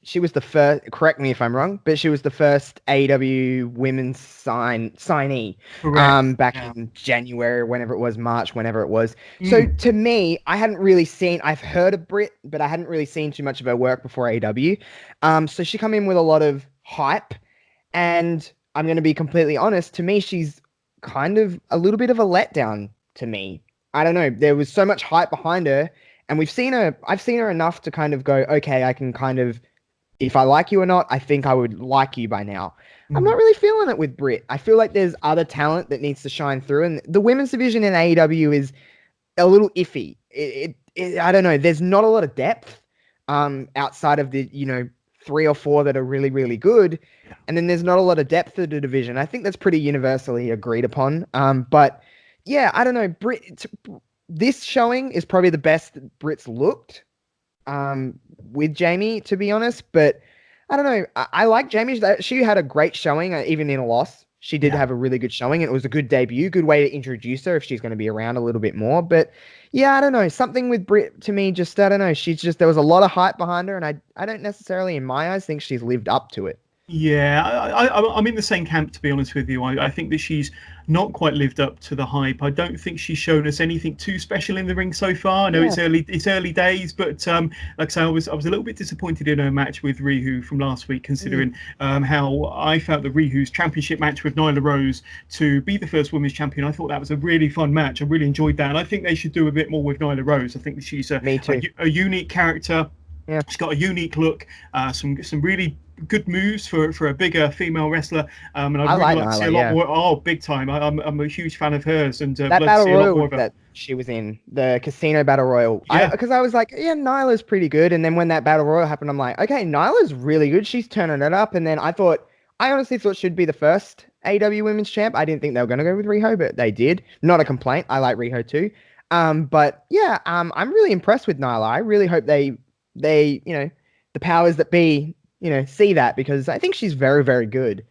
she was the first, correct me if I'm wrong, but she was the first AEW women's signee back in January, whenever it was, March, whenever it was. So to me, I've heard of Britt, but I hadn't really seen too much of her work before AEW. So she come in with a lot of hype, and I'm going to be completely honest, to me, she's kind of a little bit of a letdown to me. I don't know. There was so much hype behind her, and I've seen her enough to kind of go, okay, I can kind of, if I like you or not, I think I would like you by now. I'm not really feeling it with Britt. I feel like there's other talent that needs to shine through, and the women's division in AEW is a little iffy. I don't know. There's not a lot of depth outside of the, 3 or 4 that are really, really good. And then there's not a lot of depth to the division. I think that's pretty universally agreed upon. But yeah, I don't know. This showing is probably the best Britt's looked with Jamie, to be honest. But I don't know. I like Jamie. She had a great showing, even in a loss. She did have a really good showing, and it was a good debut, good way to introduce her if she's going to be around a little bit more. But yeah, I don't know. Something with Britt, to me, just, I don't know. There was a lot of hype behind her, and I don't necessarily, in my eyes, think she's lived up to it. Yeah, I'm in the same camp, to be honest with you. I think that she's not quite lived up to the hype. I don't think she's shown us anything too special in the ring so far. I know it's early days, but like I say, I was a little bit disappointed in her match with Riho from last week, considering how I felt that Riho's championship match with Nyla Rose to be the first women's champion. I thought that was a really fun match. I really enjoyed that, and I think they should do a bit more with Nyla Rose. I think that she's a unique character. Yeah, she's got a unique look, some really good moves for a bigger female wrestler, and I'd really like to see a lot more. Oh, big time! I'm a huge fan of hers, and that battle royal that she was in, the casino battle royal, because I was like, yeah, Nyla's pretty good, and then when that battle royal happened, I'm like, okay, Nyla's really good. She's turning it up, and then I honestly thought she'd be the first AEW Women's Champ. I didn't think they were going to go with Riho, but they did. Not a complaint. I like Riho too. But yeah, I'm really impressed with Nyla. I really hope they, the powers that be, see that, because I think she's very, very good.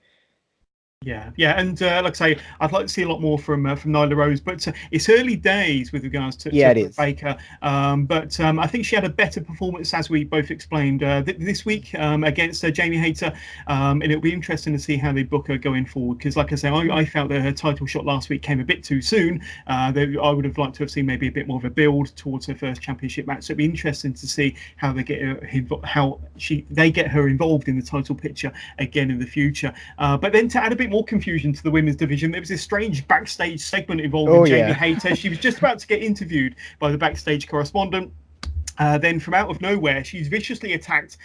Yeah, and like I say, I'd like to see a lot more from Nyla Rose, but it's early days with regards to Baker. But I think she had a better performance, as we both explained, this week against Jamie Hayter, and it'll be interesting to see how they book her going forward. Because, like I say, I felt that her title shot last week came a bit too soon. I would have liked to have seen maybe a bit more of a build towards her first championship match. So it'll be interesting to see how they get her involved in the title picture again in the future. But then to add a bit more confusion to the women's division, there was this strange backstage segment involving Jamie Hayter. She was just about to get interviewed by the backstage correspondent. Then from out of nowhere, she's viciously attacked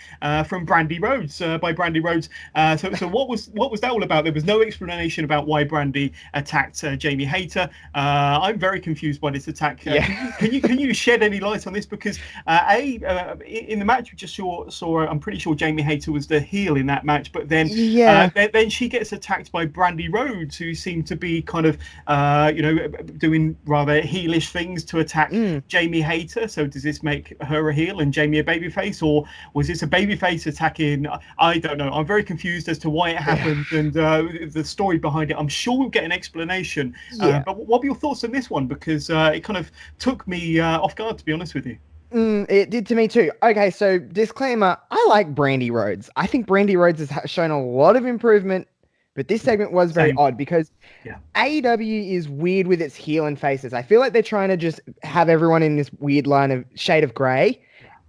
from Brandy Rhodes by Brandy Rhodes. So what was that all about? There was no explanation about why Brandy attacked Jamie Hayter. I'm very confused by this attack. Can you shed any light on this? Because in the match we just saw I'm pretty sure Jamie Hayter was the heel in that match, but then then she gets attacked by Brandy Rhodes, who seemed to be kind of doing rather heelish things to attack Jamie Hayter. So does this make her a heel and Jamie a babyface, or was this a babyface attacking? I don't know. I'm very confused as to why it happened and the story behind it. I'm sure we'll get an explanation. But what were your thoughts on this one? Because it kind of took me off guard, to be honest with you. It did to me too. Okay, so disclaimer, I like Brandy Rhodes. I think Brandy Rhodes has shown a lot of improvement, but this segment was very odd because AEW is weird with its heel and faces. I feel like they're trying to just have everyone in this weird line of shade of grey.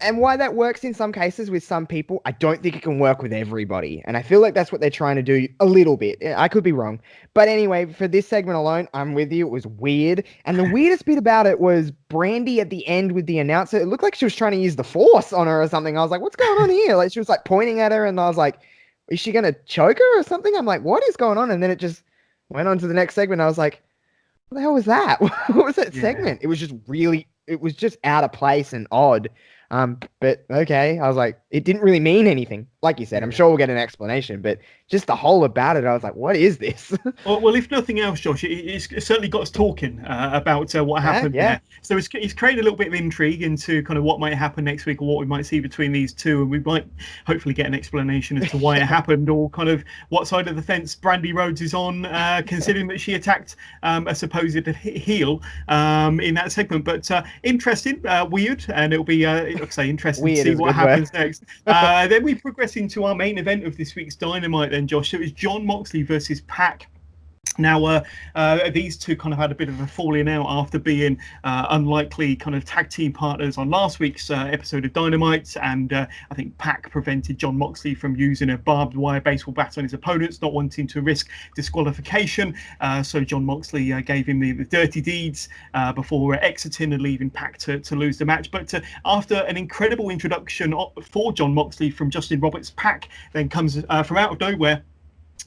And why that works in some cases with some people, I don't think it can work with everybody. And I feel like that's what they're trying to do a little bit. I could be wrong. But anyway, for this segment alone, I'm with you. It was weird. And the weirdest bit about it was Brandy at the end with the announcer. It looked like she was trying to use the force on her or something. I was like, what's going on here? Like, she was like pointing at her, and I was like, is she going to choke her or something? I'm like, what is going on? And then it just went on to the next segment. I was like, what the hell was that? What was that segment? It was just out of place and odd. But okay. I was like, it didn't really mean anything. Like you said, I'm sure we'll get an explanation, but just the whole about it, I was like, what is this? Well, if nothing else, Josh, it's certainly got us talking about what happened there. So it's created a little bit of intrigue into kind of what might happen next week or what we might see between these two, and we might hopefully get an explanation as to why it happened, or kind of what side of the fence Brandy Rhodes is on, considering that she attacked a supposed heel in that segment. But interesting, weird, and it'll be, like I say, interesting weird to see what happens next. Then we progress into our main event of this week's Dynamite then, Josh. So it was Jon Moxley versus Pac. Now, these two kind of had a bit of a falling out after being unlikely kind of tag team partners on last week's episode of Dynamite, and I think Pac prevented Jon Moxley from using a barbed wire baseball bat on his opponents, not wanting to risk disqualification. So Jon Moxley gave him the dirty deeds before exiting and leaving Pac to lose the match. But after an incredible introduction for Jon Moxley from Justin Roberts, Pac then comes from out of nowhere,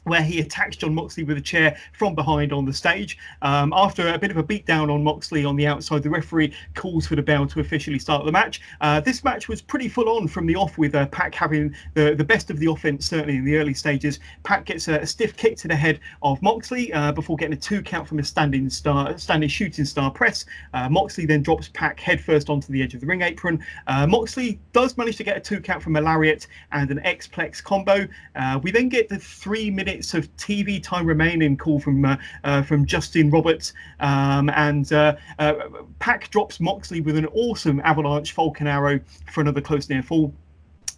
where he attacks Jon Moxley with a chair from behind on the stage. After a bit of a beatdown on Moxley on the outside, the referee calls for the bell to officially start the match. This match was pretty full on from the off, with Pac having the best of the offense, certainly in the early stages. Pac gets a stiff kick to the head of Moxley before getting a 2 count from a standing shooting star press. Moxley then drops Pac headfirst onto the edge of the ring apron. Moxley does manage to get a 2 count from a lariat and an X-Plex combo. We then get the 3 minutes of TV time remaining call from Justin Roberts, and Pac drops Moxley with an awesome avalanche Falcon Arrow for another close near fall.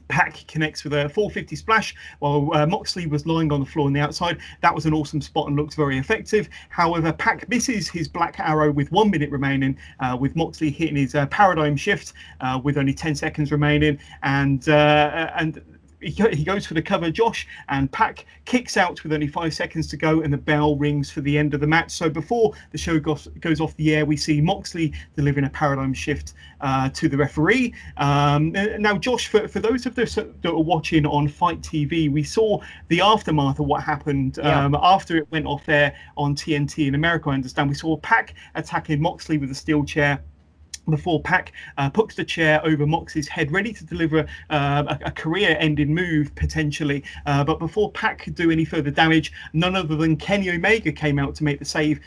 Pac connects with a 450 splash while Moxley was lying on the floor on the outside. That was an awesome spot and looked very effective. However, Pac misses his Black Arrow with 1 minute remaining, with Moxley hitting his paradigm shift with only 10 seconds remaining, and he goes for the cover, Josh, and Pac kicks out with only 5 seconds to go, and the bell rings for the end of the match. So before the show goes off the air, we see Moxley delivering a paradigm shift to the referee. Now, Josh, for those of us that are watching on Fight TV, we saw the aftermath of what happened after it went off air on TNT in America. I understand we saw Pac attacking Moxley with a steel chair, before Pac puts the chair over Moxley's head, ready to deliver a career-ending move, potentially. But before Pac could do any further damage, none other than Kenny Omega came out to make the save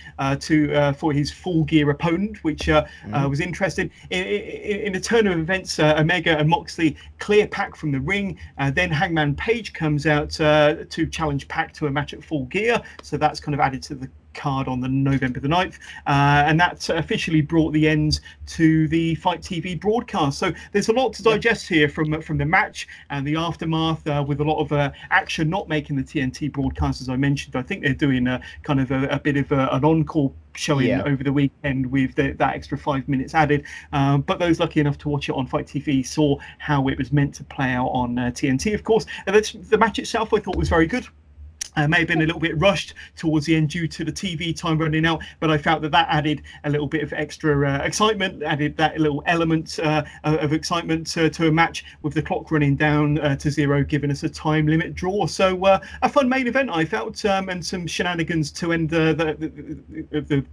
for his Full Gear opponent, which was interesting. In a turn of events, Omega and Moxley clear Pac from the ring. Then Hangman Page comes out to challenge Pac to a match at Full Gear. So that's kind of added to the card on the November the 9th, and that officially brought the end to the Fight TV broadcast. So there's a lot to digest here from the match and the aftermath, with a lot of action not making the TNT broadcast, as I mentioned. I think they're doing a kind of a bit of an encore showing over the weekend with that extra 5 minutes added, but those lucky enough to watch it on Fight TV saw how it was meant to play out on TNT, of course. The match itself I thought was very good. May have been a little bit rushed towards the end due to the TV time running out, but I felt that added a little bit of extra excitement, added that little element of excitement to a match with the clock running down to 0, giving us a time limit draw. So a fun main event, I felt, and some shenanigans to end the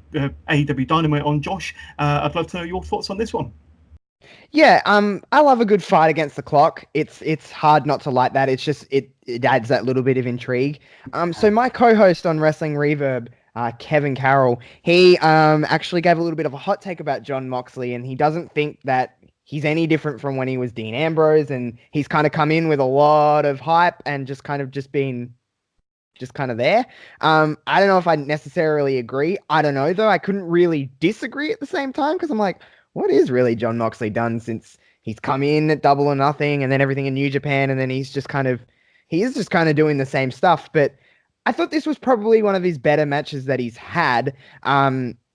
AEW Dynamite on. Josh, I'd love to know your thoughts on this one. Yeah, I love a good fight against the clock. It's hard not to like that. It's just it adds that little bit of intrigue. So my co-host on Wrestling Reverb, Kevin Carroll, he actually gave a little bit of a hot take about Jon Moxley, and he doesn't think that he's any different from when he was Dean Ambrose, and he's kind of come in with a lot of hype and just kind of been there. I don't know if I necessarily agree. I don't know, though. I couldn't really disagree at the same time, because I'm like, what is really Jon Moxley done since he's come in at Double or Nothing and then everything in New Japan, and then he is just kind of doing the same stuff. But I thought this was probably one of his better matches that he's had,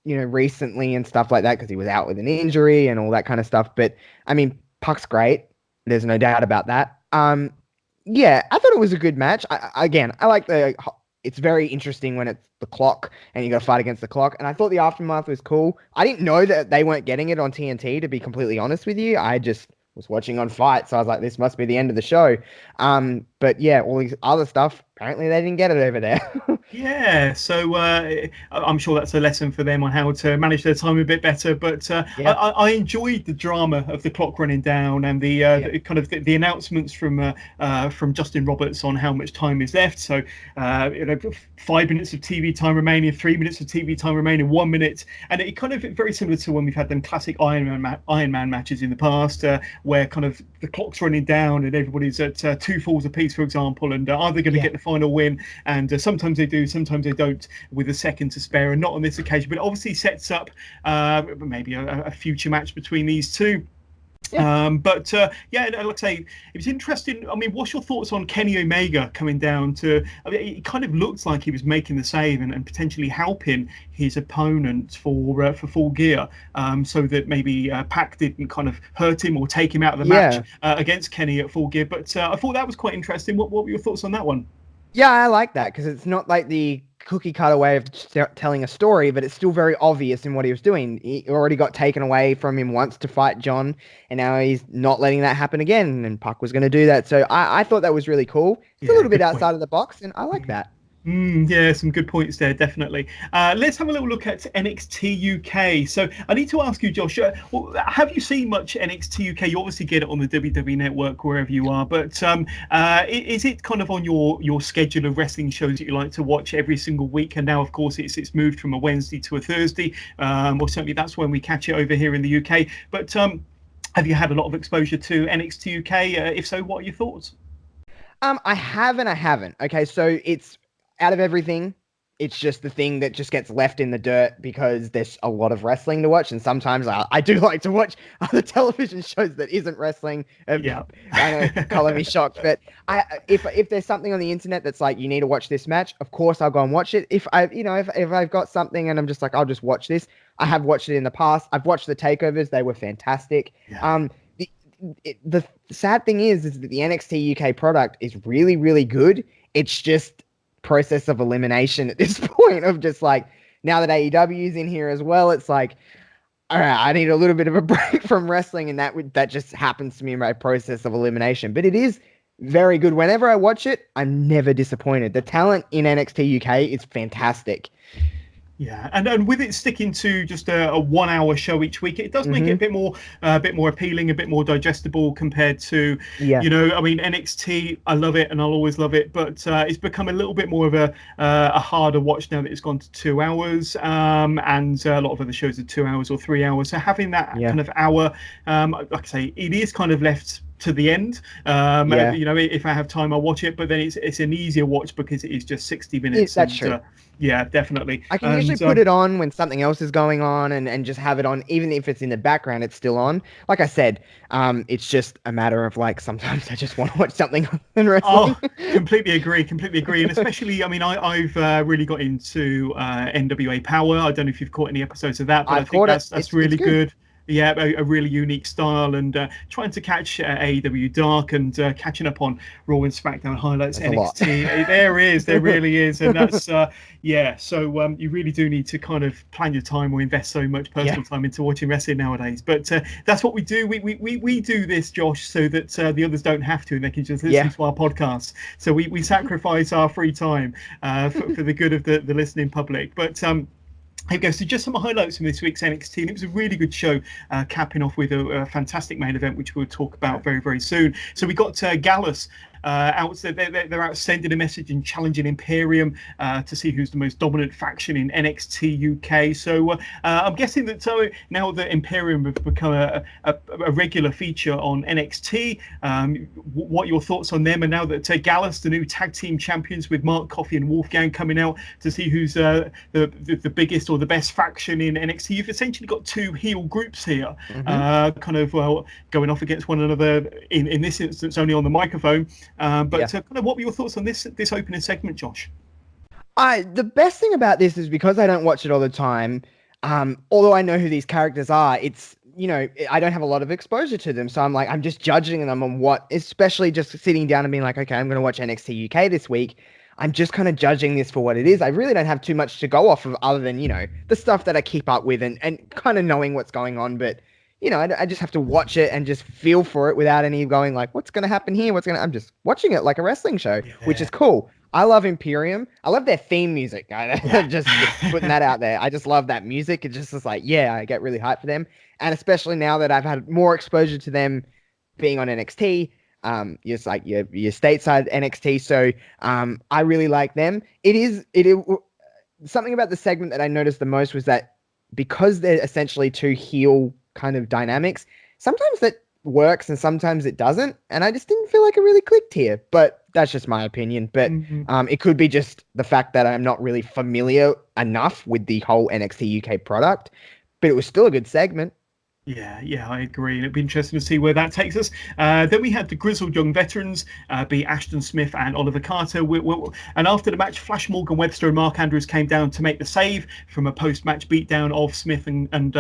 recently and stuff like that, because he was out with an injury and all that kind of stuff. But I mean, Puck's great. There's no doubt about that. Yeah, I thought it was a good match. I like it's very interesting when it's the clock and you got to fight against the clock. And I thought the aftermath was cool. I didn't know that they weren't getting it on TNT, to be completely honest with you. I just was watching on Fight, so I was like, this must be the end of the show. But yeah, all these other stuff, apparently they didn't get it over there. Yeah, so I'm sure that's a lesson for them on how to manage their time a bit better. But I enjoyed the drama of the clock running down and the kind of the announcements from Justin Roberts on how much time is left. So 5 minutes of TV time remaining, 3 minutes of TV time remaining, 1 minute, and it kind of very similar to when we've had them classic Iron Man matches in the past, where kind of the clock's running down and everybody's at 2 falls apiece, for example, and are they going to get the final win? And sometimes they do, sometimes they don't, with a second to spare, and not on this occasion. But it obviously sets up maybe a future match between these two. Like I say, it was interesting. I mean, what's your thoughts on Kenny Omega coming down to? I mean, it kind of looks like he was making the save and potentially helping his opponent for Full Gear, so that maybe Pac didn't kind of hurt him or take him out of the match against Kenny at Full Gear. But I thought that was quite interesting. What were your thoughts on that one? Yeah, I like that because it's not like the cookie cutter way of telling a story, but it's still very obvious in what he was doing. He already got taken away from him once to fight John, and now he's not letting that happen again, and Puck was going to do that. So I thought that was really cool. It's a little bit outside of the box, and I like that. Yeah, some good points there, definitely. Let's have a little look at NXT UK. So I need to ask you, Josh, have you seen much NXT UK? You obviously get it on the WWE Network, wherever you are, but is it kind of on your schedule of wrestling shows that you like to watch every single week? And now, of course, it's moved from a Wednesday to a Thursday. Well, certainly that's when we catch it over here in the UK. But have you had a lot of exposure to NXT UK? If so, what are your thoughts? I have and I haven't. Okay, so it's out of everything, it's just the thing that just gets left in the dirt because there's a lot of wrestling to watch, and sometimes I do like to watch other television shows that isn't wrestling. I know, color me shocked, but if there's something on the internet that's like you need to watch this match, of course I'll go and watch it. If I've got something and I'm just like I'll just watch this, I have watched it in the past. I've watched the takeovers; they were fantastic. The sad thing is that the NXT UK product is really, really good. It's just process of elimination at this point of just like, now that AEW's in here as well, it's like, all right, I need a little bit of a break from wrestling, and that just happens to me in my process of elimination. But it is very good. Whenever I watch it, I'm never disappointed. The talent in NXT UK is fantastic. Yeah, and with it sticking to just a 1 hour show each week, it does make it a bit more appealing, a bit more digestible compared to, I mean, NXT, I love it and I'll always love it, but it's become a little bit more of a harder watch now that it's gone to 2 hours, and a lot of other shows are 2 hours or 3 hours. So having that kind of hour, like I say, it is kind of left to the end. If I have time, I'll watch it, but then it's an easier watch because it is just 60 minutes. That's true. Yeah, definitely. I can usually put it on when something else is going on and just have it on. Even if it's in the background, it's still on. Like I said, it's just a matter of like, sometimes I just want to watch something other than wrestling. Oh, completely agree. And especially, I mean, I've really got into NWA Power. I don't know if you've caught any episodes of that, but I think that's really good. Yeah, a really unique style, and trying to catch AEW Dark and catching up on Raw and SmackDown highlights. That's NXT. There really is, and that's So you really do need to kind of plan your time or invest so much personal time into watching wrestling nowadays. But that's what we do. We do this, Josh, so that the others don't have to, and they can just listen to our podcast. So we sacrifice our free time for the good of the listening public. But here we go. So just some highlights from this week's NXT. And it was a really good show, capping off with a fantastic main event, which we'll talk about very, very soon. So we got Gallus out. They're out sending a message and challenging Imperium to see who's the most dominant faction in NXT UK. So I'm guessing that now that Imperium have become a regular feature on NXT, what are your thoughts on them? And now that Gallus, the new tag team champions with Mark Coffey and Wolfgang coming out to see who's the biggest or the best faction in NXT, you've essentially got two heel groups here, kind of going off against one another. In this instance, only on the microphone. Kind of what were your thoughts on this opening segment, Josh? The best thing about this is because I don't watch it all the time, although I know who these characters are, it's, I don't have a lot of exposure to them. So I'm just judging them on what, especially just sitting down and being like, okay, I'm going to watch NXT UK this week. I'm just kind of judging this for what it is. I really don't have too much to go off of other than, the stuff that I keep up with and kind of knowing what's going on. But I just have to watch it and just feel for it without any going like, what's going to happen here? I'm just watching it like a wrestling show, which is cool. I love Imperium. I love their theme music. Just putting that out there. I just love that music. It just is like, I get really hyped for them. And especially now that I've had more exposure to them being on NXT, just like your stateside NXT. So I really like them. It is something about the segment that I noticed the most was that because they're essentially two heel kind of dynamics, sometimes that works and sometimes it doesn't. And I just didn't feel like it really clicked here. But that's just my opinion. But it could be just the fact that I'm not really familiar enough with the whole NXT UK product. But it was still a good segment. Yeah, I agree. And it'd be interesting to see where that takes us. Then we had the grizzled young veterans be Ashton Smith and Oliver Carter. And after the match, Flash Morgan Webster and Mark Andrews came down to make the save from a post-match beatdown of Smith and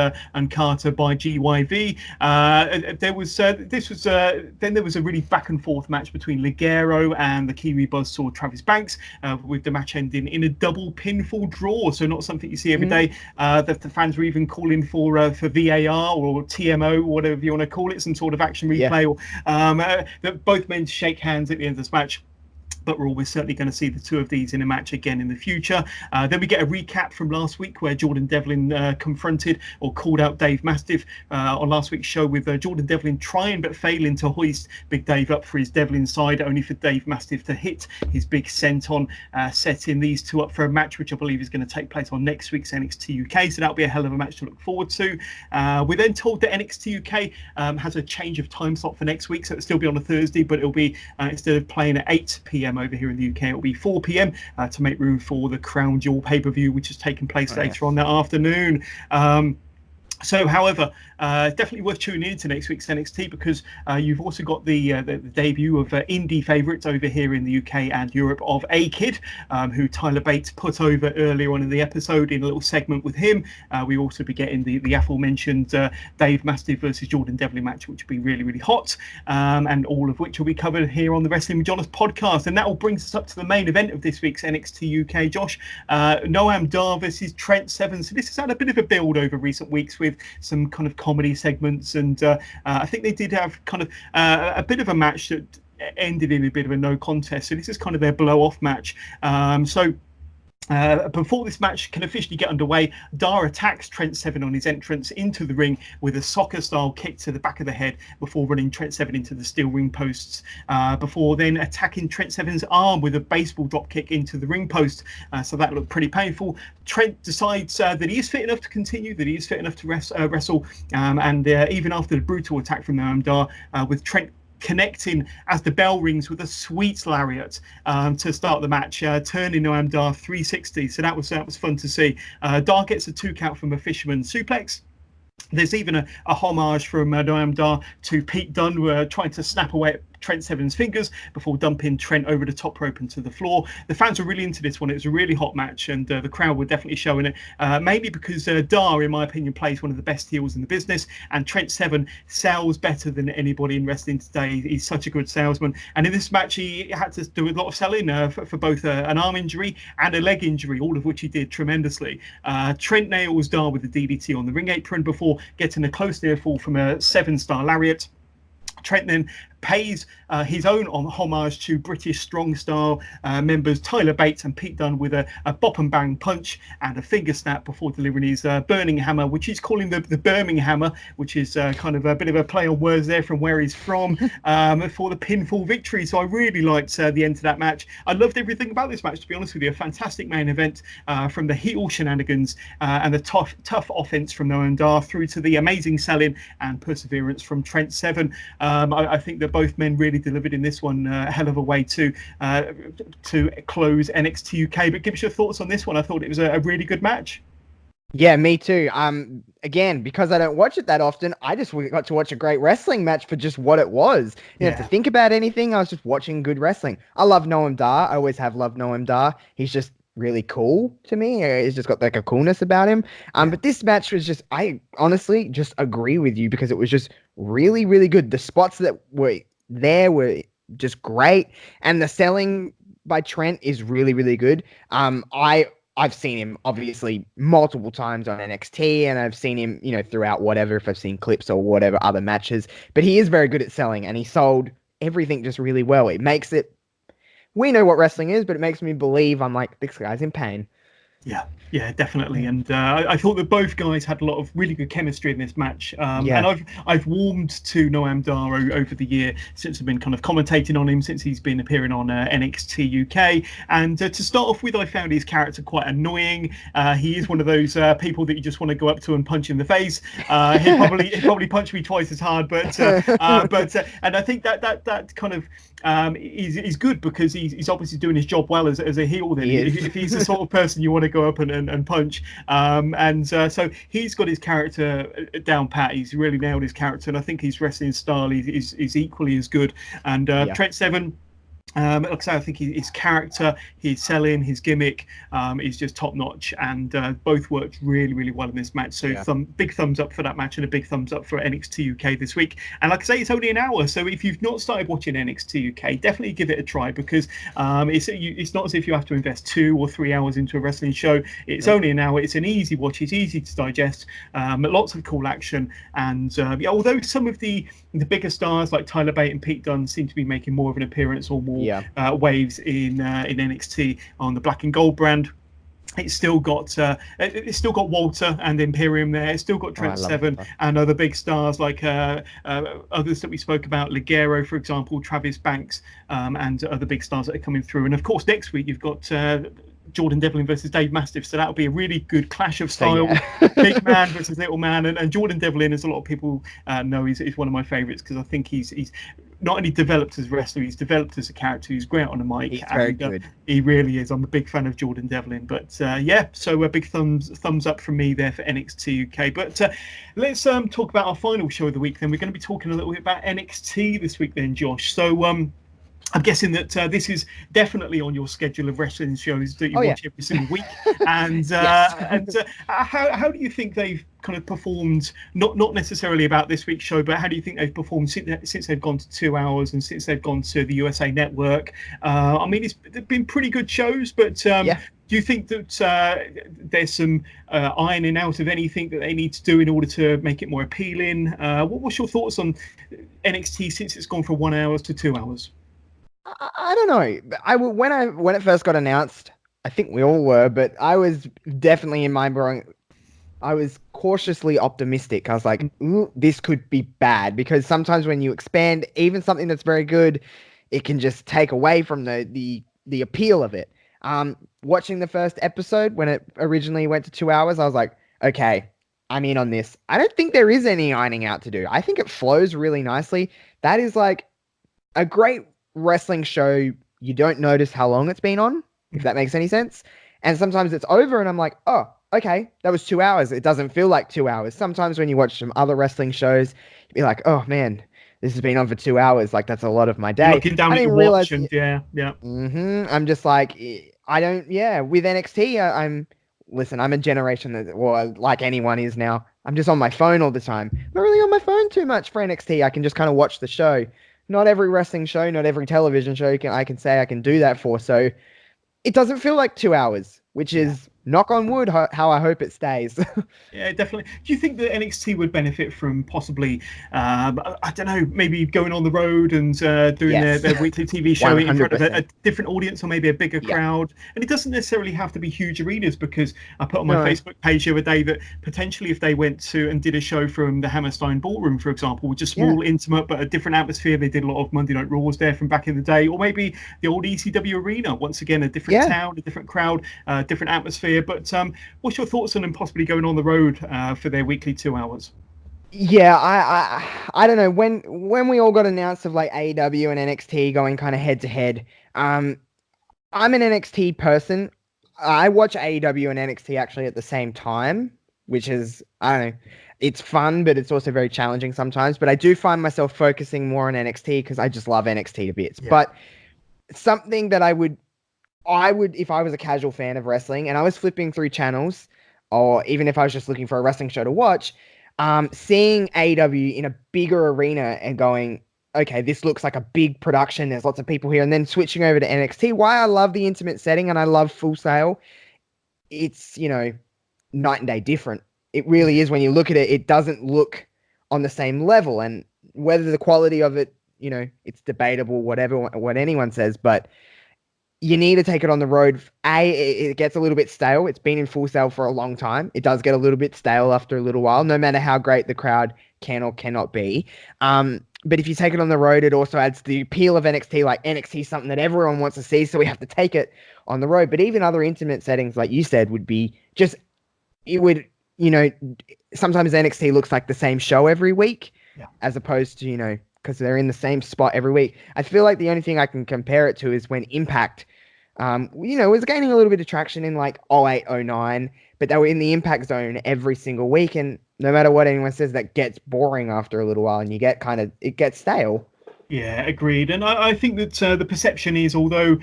Carter by GYV. Then there was a really back and forth match between Ligero and the Kiwi Buzzsaw Travis Banks, with the match ending in a double pinfall draw. So not something you see every day. That the fans were even calling for VAR or TMO, whatever you want to call it, some sort of action replay, or both men shake hands at the end of this match. But we're certainly going to see the two of these in a match again in the future. Then we get a recap from last week where Jordan Devlin confronted or called out Dave Mastiff on last week's show, with Jordan Devlin trying but failing to hoist Big Dave up for his Devlin side, only for Dave Mastiff to hit his big senton, setting these two up for a match which I believe is going to take place on next week's NXT UK. So that'll be a hell of a match to look forward to. We're then told that NXT UK has a change of time slot for next week, so it'll still be on a Thursday, but it'll be instead of playing at 8 p.m. over here in the UK, it'll be 4 p.m. To make room for the Crown Jewel pay-per-view, which is taking place later on that afternoon. However, definitely worth tuning in to next week's NXT, because you've also got the debut of indie favourites over here in the UK and Europe of A-Kid, who Tyler Bates put over earlier on in the episode in a little segment with him. We also be getting the aforementioned Dave Mastiff versus Jordan Devlin match, which will be really, really hot, and all of which will be covered here on the Wrestling with Jonas podcast. And that will bring us up to the main event of this week's NXT UK, Josh. Noam Dar versus Trent Seven. So this has had a bit of a build over recent weeks with some kind of comedy segments, and I think they did have kind of a bit of a match that ended in a bit of a no contest. So this is kind of their blow off match. Before this match can officially get underway, Dar attacks Trent Seven on his entrance into the ring with a soccer-style kick to the back of the head before running Trent Seven into the steel ring posts, before then attacking Trent Seven's arm with a baseball drop kick into the ring post. So that looked pretty painful. Trent decides that he is fit enough to continue, that he is fit enough to wrestle, and even after the brutal attack from Noam Dar, with Trent connecting as the bell rings with a sweet lariat to start the match, turning Noam Dar 360. So that was fun to see. Dar gets a 2 count from a fisherman suplex. There's even a homage from Noam Dar to Pete Dunne, trying to snap away at Trent Seven's fingers before dumping Trent over the top rope into the floor. The fans were really into this one. It was a really hot match, and the crowd were definitely showing it, maybe because Dar, in my opinion, plays one of the best heels in the business, and Trent Seven sells better than anybody in wrestling today. He's such a good salesman, and in this match he had to do a lot of selling for both an arm injury and a leg injury, all of which he did tremendously. Trent nails Dar with the DDT on the ring apron before getting a close near fall from a 7-star lariat. Trent then pays his own homage to British Strong Style members Tyler Bates and Pete Dunne with a bop and bang punch and a finger snap before delivering his burning hammer, which he's calling the Birmingham Hammer, which is kind of a bit of a play on words there from where he's from, for the pinfall victory. So I really liked the end to that match. I loved everything about this match, to be honest with you. A fantastic main event, from the heel shenanigans and the tough offense from Noam Dar through to the amazing selling and perseverance from Trent Seven. I think that both men really delivered in this one. A hell of a way to close NXT UK. But give us your thoughts on this one. I thought it was a really good match. Yeah, me too. Again, because I don't watch it that often, I just got to watch a great wrestling match for just what it was. You don't have to think about anything. I was just watching good wrestling. I love Noam Dar. I always have loved Noam Dar. He's just really cool to me. He's just got like a coolness about him. But this match was just, I honestly just agree with you, because it was just really, really good. The spots that were there were just great, and the selling by Trent is really, really good. I I've seen him obviously multiple times on NXT, and I've seen him, throughout whatever, if I've seen clips or whatever other matches. But he is very good at selling, and he sold everything just really well. It makes it, we know what wrestling is, but it makes me believe, I'm like, this guy's in pain. Yeah, definitely. And I thought that both guys had a lot of really good chemistry in this match. And I've warmed to Noam Dar over the year since I've been kind of commentating on him, since he's been appearing on NXT UK. And to start off with, I found his character quite annoying. He is one of those people that you just want to go up to and punch in the face. He'd probably punch me twice as hard, but and I think that kind of is good, because he's obviously doing his job well as a heel. Then if he's the sort of person you want to go up and punch, so he's got his character down pat. He's really nailed his character, and I think his wrestling style is equally as good. And Trent Seven, like I say, I think his character, his selling, his gimmick is just top notch, and both worked really, really well in this match. So big thumbs up for that match, and a big thumbs up for NXT UK this week. And like I say, it's only an hour, so if you've not started watching NXT UK, definitely give it a try, because it's not as if you have to invest 2 or 3 hours into a wrestling show. It's only an hour. It's an easy watch. It's easy to digest. Lots of cool action, and although some of the bigger stars like Tyler Bate and Pete Dunne seem to be making more of an appearance or more waves in NXT on the Black and Gold brand, it's still got Walter and Imperium there. It's still got Trent Seven and other big stars like others that we spoke about, Ligero, for example, Travis Banks, and other big stars that are coming through. And of course, next week you've got Jordan Devlin versus Dave Mastiff, so that'll be a really good clash of style. Big man versus little man, and Jordan Devlin, as a lot of people know, is one of my favorites, because I think he's not only developed as a wrestler, he's developed as a character. He's great on the mic. He's very good. He really is. I'm a big fan of Jordan Devlin. But so a big thumbs up from me there for NXT UK. But let's talk about our final show of the week. Then we're going to be talking a little bit about NXT this week then, Josh. So I'm guessing that this is definitely on your schedule of wrestling shows that you watch every single week. And how do you think they've kind of performed? Not necessarily about this week's show, but how do you think they've performed since they've gone to 2 hours and since they've gone to the USA Network? I mean, they've been pretty good shows, but do you think that there's some ironing out of anything that they need to do in order to make it more appealing? What's your thoughts on NXT since it's gone from 1 hour to 2 hours? I don't know. When it first got announced, I think we all were, but I was definitely in my brain. I was cautiously optimistic. I was like, this could be bad, because sometimes when you expand even something that's very good, it can just take away from the appeal of it. Watching the first episode when it originally went to 2 hours, I was like, okay, I'm in on this. I don't think there is any ironing out to do. I think it flows really nicely. That is like a great wrestling show. You don't notice how long it's been on, if that makes any sense. And sometimes it's over and I'm like, oh, okay, that was 2 hours. It doesn't feel like 2 hours. Sometimes when you watch some other wrestling shows, you'd be like, oh man, this has been on for 2 hours. Like, that's a lot of my day. You're looking down at your watch and I'm just like, with NXT, I'm a generation that, well, like anyone is now, I'm just on my phone all the time. I'm not really on my phone too much for NXT. I can just kind of watch the show. Not every wrestling show, not every television show I can say I can do that for. So it doesn't feel like 2 hours, which is, knock on wood, how I hope it stays. Yeah, definitely. Do you think that NXT would benefit from possibly, I don't know, maybe going on the road and doing their weekly TV show 100%. In front of a different audience, or maybe a bigger crowd? And it doesn't necessarily have to be huge arenas, because I put on my Facebook page the other day that potentially if they went to and did a show from the Hammerstein Ballroom, for example, which is small, intimate, but a different atmosphere. They did a lot of Monday Night Raws there from back in the day, or maybe the old ECW arena, once again, a different town, a different crowd, different atmosphere. But what's your thoughts on them possibly going on the road for their weekly 2 hours? Yeah, I don't know. When we all got announced of like AEW and NXT going kind of head to head, I'm an NXT person. I watch AEW and NXT actually at the same time, which is, I don't know, it's fun, but it's also very challenging sometimes. But I do find myself focusing more on NXT because I just love NXT to bits. Yeah. But something that I would, if I was a casual fan of wrestling and I was flipping through channels, or even if I was just looking for a wrestling show to watch, seeing AEW in a bigger arena and going, okay, this looks like a big production, there's lots of people here, and then switching over to NXT, why I love the intimate setting and I love Full Sail, it's, night and day different. It really is. When you look at it, it doesn't look on the same level. And whether the quality of it, it's debatable, whatever, what anyone says, but you need to take it on the road. It gets a little bit stale. It's been in Full Sail for a long time. It does get a little bit stale after a little while, no matter how great the crowd can or cannot be. But if you take it on the road, it also adds the appeal of NXT. Like, NXT is something that everyone wants to see, so we have to take it on the road. But even other intimate settings, like you said, would be just, it would, sometimes NXT looks like the same show every week, as opposed to, because they're in the same spot every week. I feel like the only thing I can compare it to is when Impact, was gaining a little bit of traction in like 08, 09, but they were in the Impact zone every single week. And no matter what anyone says, that gets boring after a little while, and it gets stale. Yeah, agreed. And I think that the perception is, although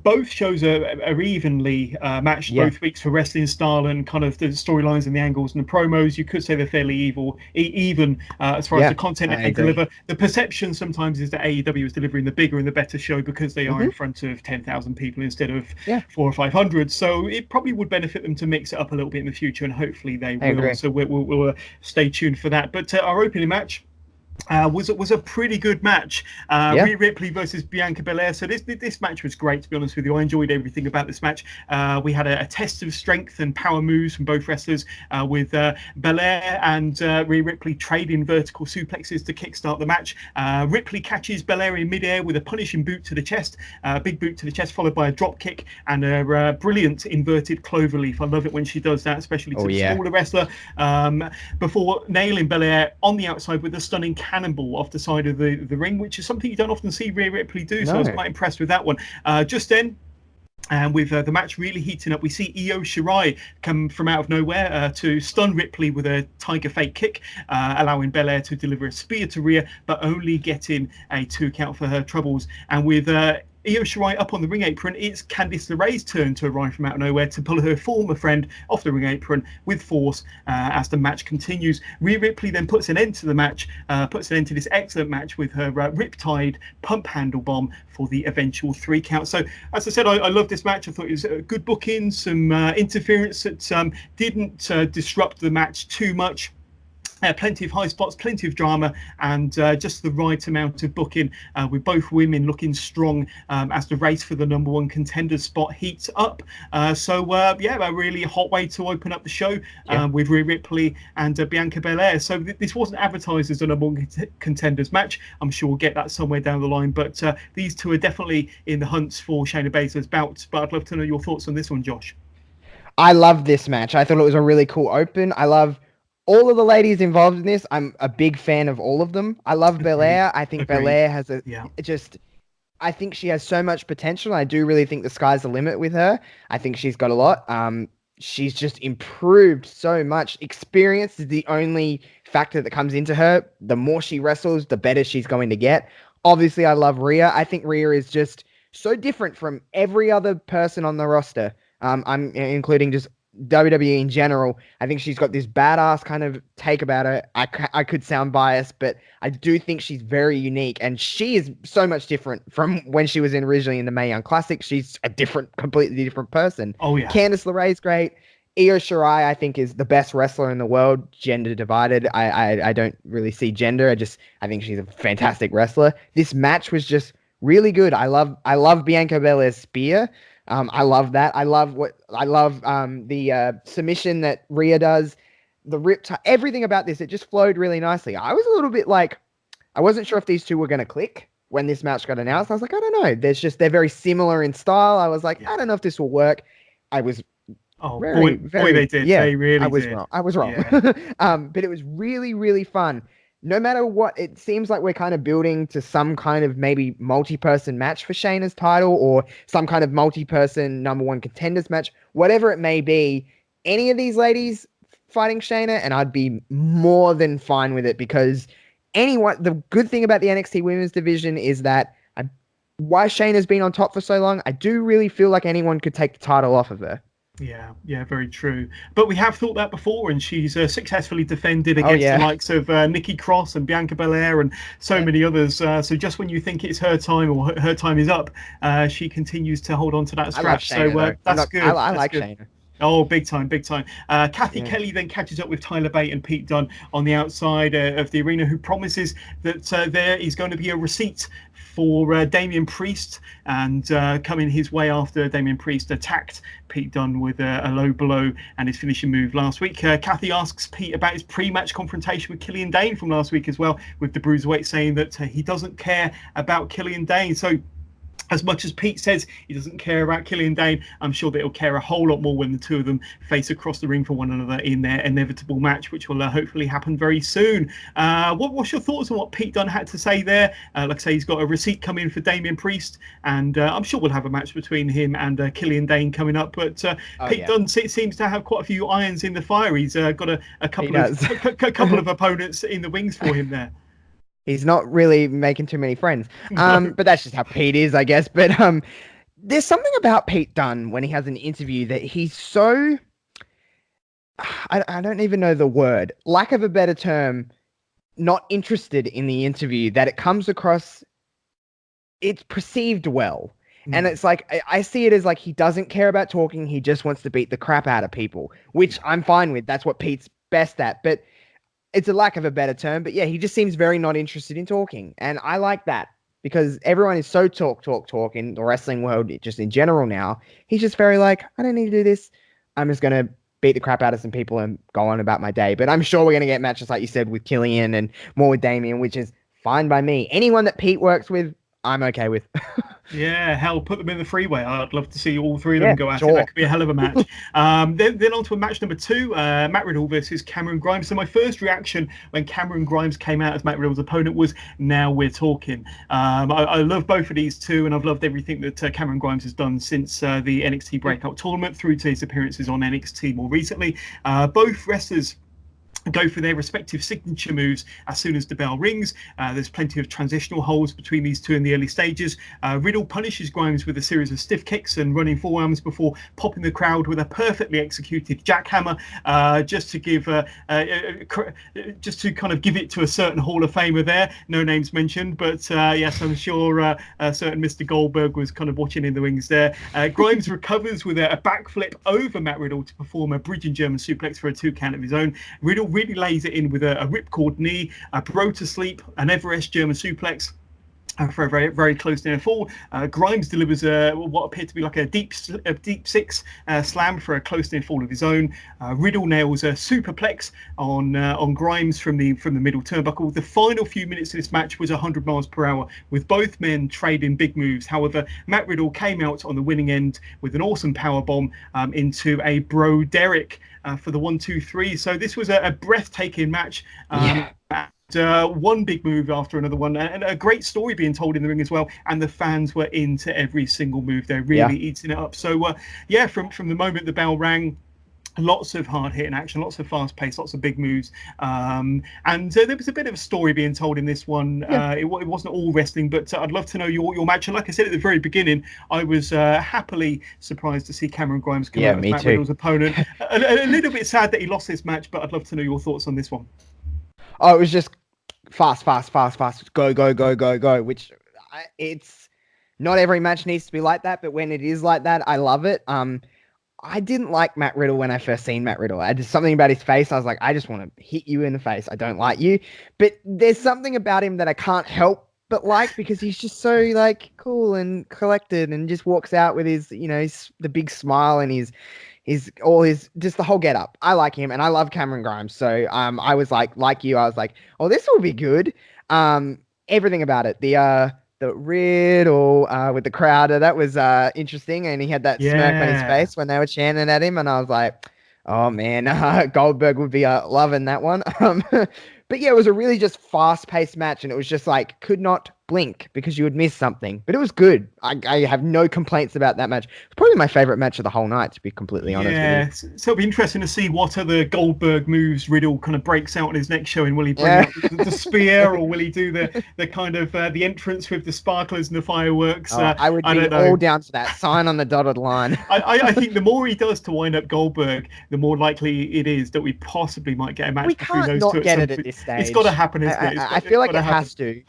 both shows are evenly matched both weeks for wrestling style and kind of the storylines and the angles and the promos, you could say they're fairly even as far as the content that they deliver. The perception sometimes is that AEW is delivering the bigger and the better show because they are in front of 10,000 people instead of 400 or 500. So it probably would benefit them to mix it up a little bit in the future, and hopefully they will. So we'll stay tuned for that. But our opening match was a pretty good match. Rhea Ripley versus Bianca Belair. So this match was great, to be honest with you. I enjoyed everything about this match. We had a test of strength and power moves from both wrestlers, with Belair and Rhea Ripley trading vertical suplexes to kickstart the match. Ripley catches Belair in midair with a punishing boot to the chest, big boot to the chest, followed by a drop kick and a brilliant inverted cloverleaf. I love it when she does that, especially to the smaller wrestler, before nailing Belair on the outside with a stunning cannonball off the side of the ring, which is something you don't often see Rhea Ripley do. So I was quite impressed with that one. Just then, and with the match really heating up, we see Io Shirai come from out of nowhere to stun Ripley with a Tiger Fake kick, allowing Belair to deliver a spear to Rhea, but only getting a 2 count for her troubles. And with Io Shirai up on the ring apron, it's Candice LeRae's turn to arrive from out of nowhere to pull her former friend off the ring apron with force as the match continues. Rhea Ripley then puts an end to the match, puts an end to this excellent match with her Riptide pump handle bomb for the eventual 3 count. So, as I said, I love this match. I thought it was a good booking, some interference that didn't disrupt the match too much. Plenty of high spots, plenty of drama, and just the right amount of booking, with both women looking strong as the race for the number 1 contender spot heats up. A really hot way to open up the show with Rhea Ripley and Bianca Belair. So this wasn't advertised as a number 1 contenders match. I'm sure we'll get that somewhere down the line, but these two are definitely in the hunt for Shayna Baszler's bout. But I'd love to know your thoughts on this one, Josh. I love this match. I thought it was a really cool open. I love all of the ladies involved in this. I'm a big fan of all of them. I love Belair. I think Belair has I think she has so much potential. I do really think the sky's the limit with her. I think she's got a lot. She's just improved so much. Experience is the only factor that comes into her. The more she wrestles, the better she's going to get. Obviously, I love Rhea. I think Rhea is just so different from every other person on the roster. I'm including just WWE in general. I think she's got this badass kind of take about her. I could sound biased, but I do think she's very unique, and she is so much different from when she was originally in the Mae Young Classic. She's a completely different person. Oh yeah. Candice LeRae's great. Io Shirai, I think, is the best wrestler in the world, gender divided. I don't really see gender. I think she's a fantastic wrestler. This match was just really good. I love Bianca Belair's spear. I love that. I love the submission that Rhea does, the riptide, everything about this. It just flowed really nicely. I was a little bit like, I wasn't sure if these two were going to click when this match got announced. I was like, I don't know. They're very similar in style. I was like, I don't know if this will work. I was boy, they did. Yeah, they really did. I was wrong. Yeah. But it was really, really fun. No matter what, it seems like we're kind of building to some kind of maybe multi-person match for Shayna's title, or some kind of multi-person number 1 contenders match, whatever it may be. Any of these ladies fighting Shayna, and I'd be more than fine with it, because the good thing about the NXT women's division is that why Shayna's been on top for so long, I do really feel like anyone could take the title off of her. Yeah, very true. But we have thought that before, and she's successfully defended against the likes of Nikki Cross and Bianca Belair and so many others. So just when you think it's her time or her time is up, she continues to hold on to that strap. Shayna, that's good. I like Shayna. Oh, big time, big time. Kathy Kelly then catches up with Tyler Bate and Pete Dunne on the outside of the arena, who promises that there is going to be a receipt for Damian Priest, and coming his way after Damian Priest attacked Pete Dunne with a low blow and his finishing move last week. Kathy asks Pete about his pre-match confrontation with Killian Dane from last week as well, with the Bruiserweight saying that he doesn't care about Killian Dane. So as much as Pete says he doesn't care about Killian Dane, I'm sure that he'll care a whole lot more when the two of them face across the ring for one another in their inevitable match, which will hopefully happen very soon. What's your thoughts on what Pete Dunne had to say there? Like I say, he's got a receipt coming for Damian Priest, and I'm sure we'll have a match between him and Killian Dane coming up. But Pete Dunne seems to have quite a few irons in the fire. He's got a couple of opponents in the wings for him there. He's not really making too many friends. But that's just how Pete is, I guess. But there's something about Pete Dunne when he has an interview that he's so... I don't even know the word. Lack of a better term, not interested in the interview, that it comes across... It's perceived well. And it's like, I see it as like he doesn't care about talking. He just wants to beat the crap out of people, which I'm fine with. That's what Pete's best at. But it's a lack of a better term, but yeah, he just seems very not interested in talking. And I like that because everyone is so talk in the wrestling world, just in general now. He's just very like, I don't need to do this. I'm just going to beat the crap out of some people and go on about my day. But I'm sure we're going to get matches, like you said, with Killian and more with Damian, which is fine by me. Anyone that Pete works with, I'm okay with. Yeah, hell, put them in the freeway. I'd love to see all three of them go at it. That could be a hell of a match. Then on to match number 2, Matt Riddle versus Cameron Grimes. So my first reaction when Cameron Grimes came out as Matt Riddle's opponent was, now we're talking. I love both of these two, and I've loved everything that Cameron Grimes has done since the NXT Breakout Tournament through to his appearances on NXT more recently. Both wrestlers go for their respective signature moves as soon as the bell rings. There's plenty of transitional holds between these two in the early stages. Riddle punishes Grimes with a series of stiff kicks and running forearms before popping the crowd with a perfectly executed jackhammer, just to give just to kind of give it to a certain Hall of Famer there. No names mentioned, but yes, I'm sure a certain Mr. Goldberg was kind of watching in the wings there. Grimes recovers with a backflip over Matt Riddle to perform a bridging German suplex for a 2 count of his own. Riddle really lays it in with a ripcord knee, a bro to sleep, an Everest German suplex for a very, very close near fall. Grimes delivers what appeared to be like a deep six slam for a close near fall of his own. Riddle nails a superplex on Grimes from the middle turnbuckle. The final few minutes of this match was 100 miles per hour, with both men trading big moves. However, Matt Riddle came out on the winning end with an awesome power bomb into a bro Derek for the 1-2-3. So this was a breathtaking match. One big move after another one, and a great story being told in the ring as well, and the fans were into every single move. They're really eating it up. So from the moment the bell rang, lots of hard-hitting action, lots of fast-paced, lots of big moves, and there was a bit of a story being told in this one. It wasn't all wrestling, but I'd love to know your match. And like I said at the very beginning, I was happily surprised to see Cameron Grimes come out as Matt Riddle's opponent. a little bit sad that he lost this match, but I'd love to know your thoughts on this one. Oh, it was just fast, go, which it's not every match needs to be like that, but when it is like that, I love it. I didn't like Matt Riddle when I first seen Matt Riddle. I just something about his face. I was like, I just want to hit you in the face. I don't like you. But there's something about him that I can't help but like, because he's just so like cool and collected and just walks out with his, the big smile and his just the whole get up. I like him and I love Cameron Grimes. So I was like you, I was like, oh, this will be good. Everything about it. The Riddle with the crowd, that was interesting, and he had that smirk on his face when they were chanting at him, and I was like, oh man, Goldberg would be loving that one. But yeah, it was a really just fast-paced match, and it was just like, could not blink because you would miss something. But it was good. I have no complaints about that match. It's probably my favorite match of the whole night, to be completely honest with you. So it'll be interesting to see what other Goldberg moves Riddle kind of breaks out on his next showing. Will he bring out the spear, or will he do the kind of the entrance with the sparklers and the fireworks? I would be all down for that. Sign on the dotted line. I think the more he does to wind up Goldberg, the more likely it is that we possibly might get a match between those two. We can't not get it at this stage. It's got to happen, isn't it? I feel like it has to.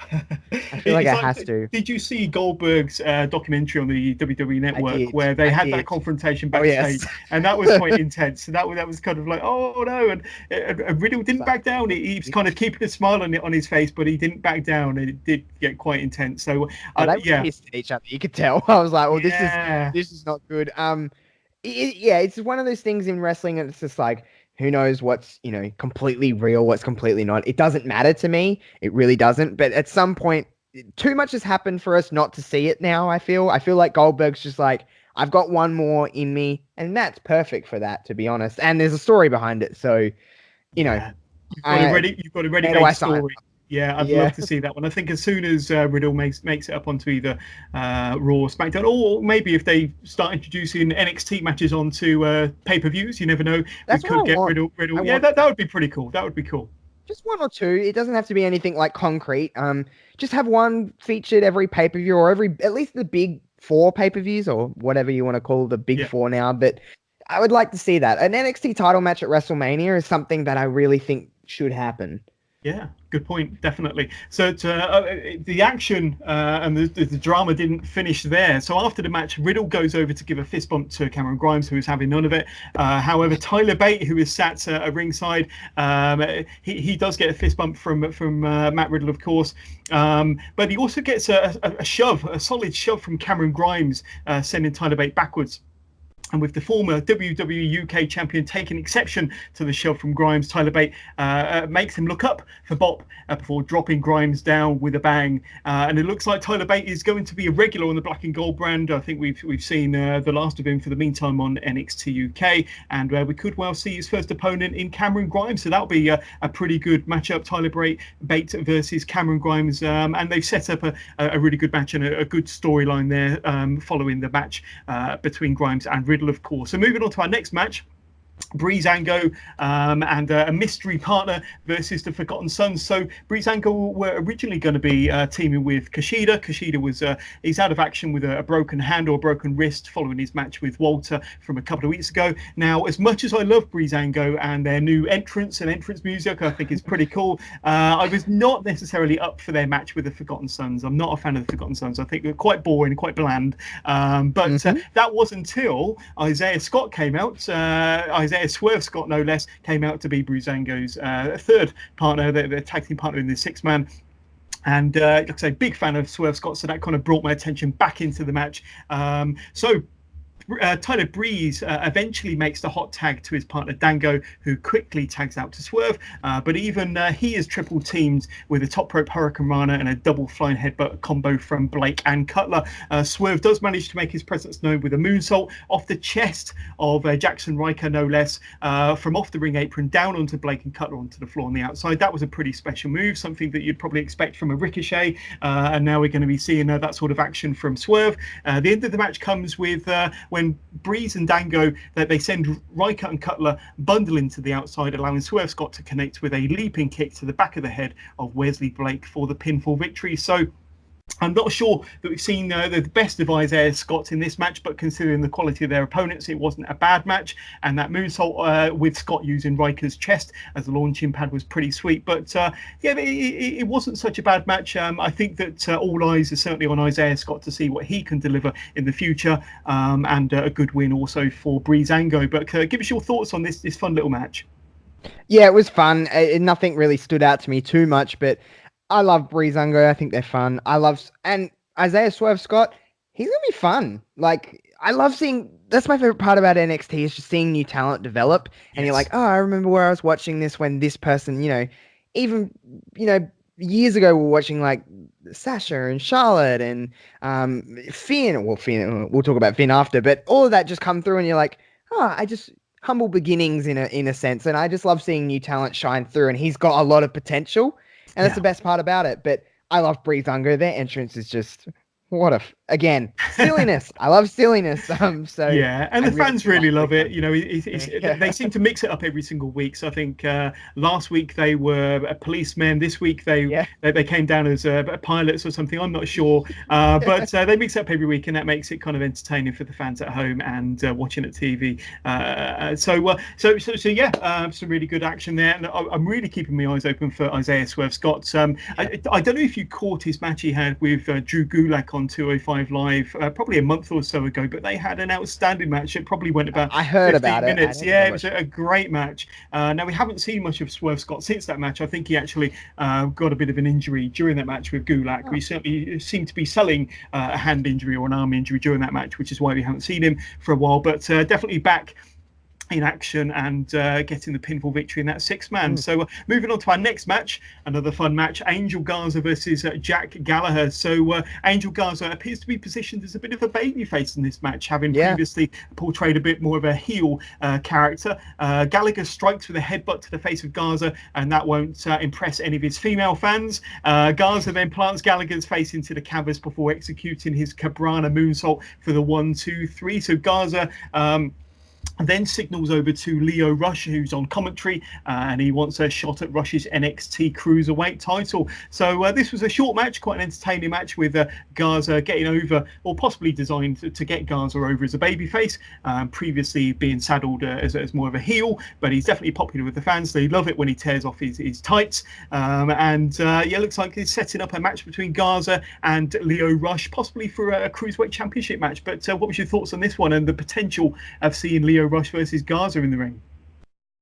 I feel like It's it has to. Did you see Goldberg's documentary on the WWE Network where they had that confrontation backstage, and that was quite intense. So that was kind of like, oh no, and Riddle didn't back down. He was kind of keeping a smile on his face, but he didn't back down, and it did get quite intense. So they pissed at each other. You could tell. I was like, well, this is not good. It's one of those things in wrestling, and it's just like, who knows what's, completely real, what's completely not. It doesn't matter to me. It really doesn't. But at some point, too much has happened for us not to see it now, I feel. I feel like Goldberg's just like, I've got one more in me, and that's perfect for that, to be honest. And there's a story behind it. So, you've got a ready-made story. Yeah, I'd love to see that one. I think as soon as Riddle makes it up onto either Raw, SmackDown, or maybe if they start introducing NXT matches onto pay-per-views, you never know. We could get Riddle. Yeah, that would be pretty cool. That would be cool. Just one or two. It doesn't have to be anything like concrete. Just have one featured every pay-per-view, or at least the big 4 pay-per-views, or whatever you want to call the big 4 now. But I would like to see that. An NXT title match at WrestleMania is something that I really think should happen. Yeah, good point. Definitely. So the action and the drama didn't finish there. So after the match, Riddle goes over to give a fist bump to Cameron Grimes, who is having none of it. However, Tyler Bate, who is sat at ringside, he does get a fist bump from Matt Riddle, of course. But he also gets a solid shove from Cameron Grimes, sending Tyler Bate backwards. And with the former WWE UK champion taking exception to the shove from Grimes, Tyler Bate makes him look up for Bop before dropping Grimes down with a bang. And it looks like Tyler Bate is going to be a regular on the Black and Gold brand. I think we've seen the last of him for the meantime on NXT UK, and we could well see his first opponent in Cameron Grimes. So that'll be a pretty good matchup, Tyler Bate versus Cameron Grimes. And they've set up a really good match and a good storyline there following the match between Grimes and Riddle, of course. So moving on to our next match, Breezango and a mystery partner versus the Forgotten Sons. So Breezango were originally going to be teaming with Kushida. Kushida was he's out of action with a broken hand or a broken wrist following his match with Walter from a couple of weeks ago. Now, as much as I love Breezango and their new entrance music, I think is pretty cool. I was not necessarily up for their match with the Forgotten Sons. I'm not a fan of the Forgotten Sons. I think they're quite boring, quite bland. But that was until Isaiah Scott came out. Isaiah Swerve Scott, no less, came out to be Breezango's third partner, their tag team partner in the 6-man. And like I say, big fan of Swerve Scott, so that kind of brought my attention back into the match. Tyler Breeze eventually makes the hot tag to his partner Dango, who quickly tags out to Swerve. But even he is triple teamed with a top rope Hurricane Rana and a double flying headbutt combo from Blake and Cutler. Swerve does manage to make his presence known with a moonsault off the chest of Jackson Riker, no less, from off the ring apron down onto Blake and Cutler onto the floor on the outside. That was a pretty special move, something that you'd probably expect from a Ricochet. And now we're going to be seeing that sort of action from Swerve. The end of the match comes with when Breeze and Dango, that they send Riker and Cutler bundling to the outside, allowing Swerve Scott to connect with a leaping kick to the back of the head of Wesley Blake for the pinfall victory. So I'm not sure that we've seen the best of Isaiah Scott in this match, but considering the quality of their opponents, it wasn't a bad match. And that moonsault with Scott using Riker's chest as a launching pad was pretty sweet. But it wasn't such a bad match. I think that all eyes are certainly on Isaiah Scott to see what he can deliver in the future, and a good win also for Breezango. But give us your thoughts on this fun little match. Yeah, it was fun. Nothing really stood out to me too much, but I love Breezango. I think they're fun. And Isaiah Swerve Scott, he's going to be fun. Like, I love seeing, that's my favorite part about NXT is just seeing new talent develop. And you're like, oh, I remember where I was watching this when this person, even, years ago we were watching like Sasha and Charlotte and Finn. Well, Finn, we'll talk about Finn after, but all of that just come through and you're like, humble beginnings in a sense. And I just love seeing new talent shine through, and he's got a lot of potential. And that's the best part about it. But I love Breezango. Their entrance is just Again, silliness. I love silliness. So yeah, and the fans really love it. You know, Yeah. they seem to mix it up every single week. So I think last week they were policemen. This week they came down as pilots or something. I'm not sure, but they mix it up every week, and that makes it kind of entertaining for the fans at home and watching at TV. So yeah, some really good action there, and I'm really keeping my eyes open for Isaiah Swerve Scott. I don't know if you caught his match he had with Drew Gulak on 205 Live probably a month or so ago, but they had an outstanding match. It probably went about I heard 15 about minutes. it. Yeah, it was a great match. Now we haven't seen much of Swerve Scott since that match. I think he actually got a bit of an injury during that match with Gulak. We certainly seemed to be selling a hand injury or an arm injury during that match, which is why we haven't seen him for a while, but definitely back in action and getting the pinfall victory in that six-man. So moving on to our next match, another fun match, Angel Garza versus Jack Gallagher. So Angel Garza appears to be positioned as a bit of a babyface in this match, having previously portrayed a bit more of a heel character. Gallagher strikes with a headbutt to the face of Garza, and that won't impress any of his female fans. Garza then plants Gallagher's face into the canvas before executing his Cabrana moonsault for the 1, 2, 3. So Garza then signals over to Lio Rush, who's on commentary, and he wants a shot at Rush's NXT Cruiserweight title. So this was a short match, quite an entertaining match, with Garza getting over, or possibly designed to get Garza over as a babyface, previously being saddled as more of a heel, but he's definitely popular with the fans. They love it when he tears off his tights. Looks like he's setting up a match between Garza and Lio Rush, possibly for a Cruiserweight Championship match. But what was your thoughts on this one and the potential of seeing Lio Rush versus Garza in the ring?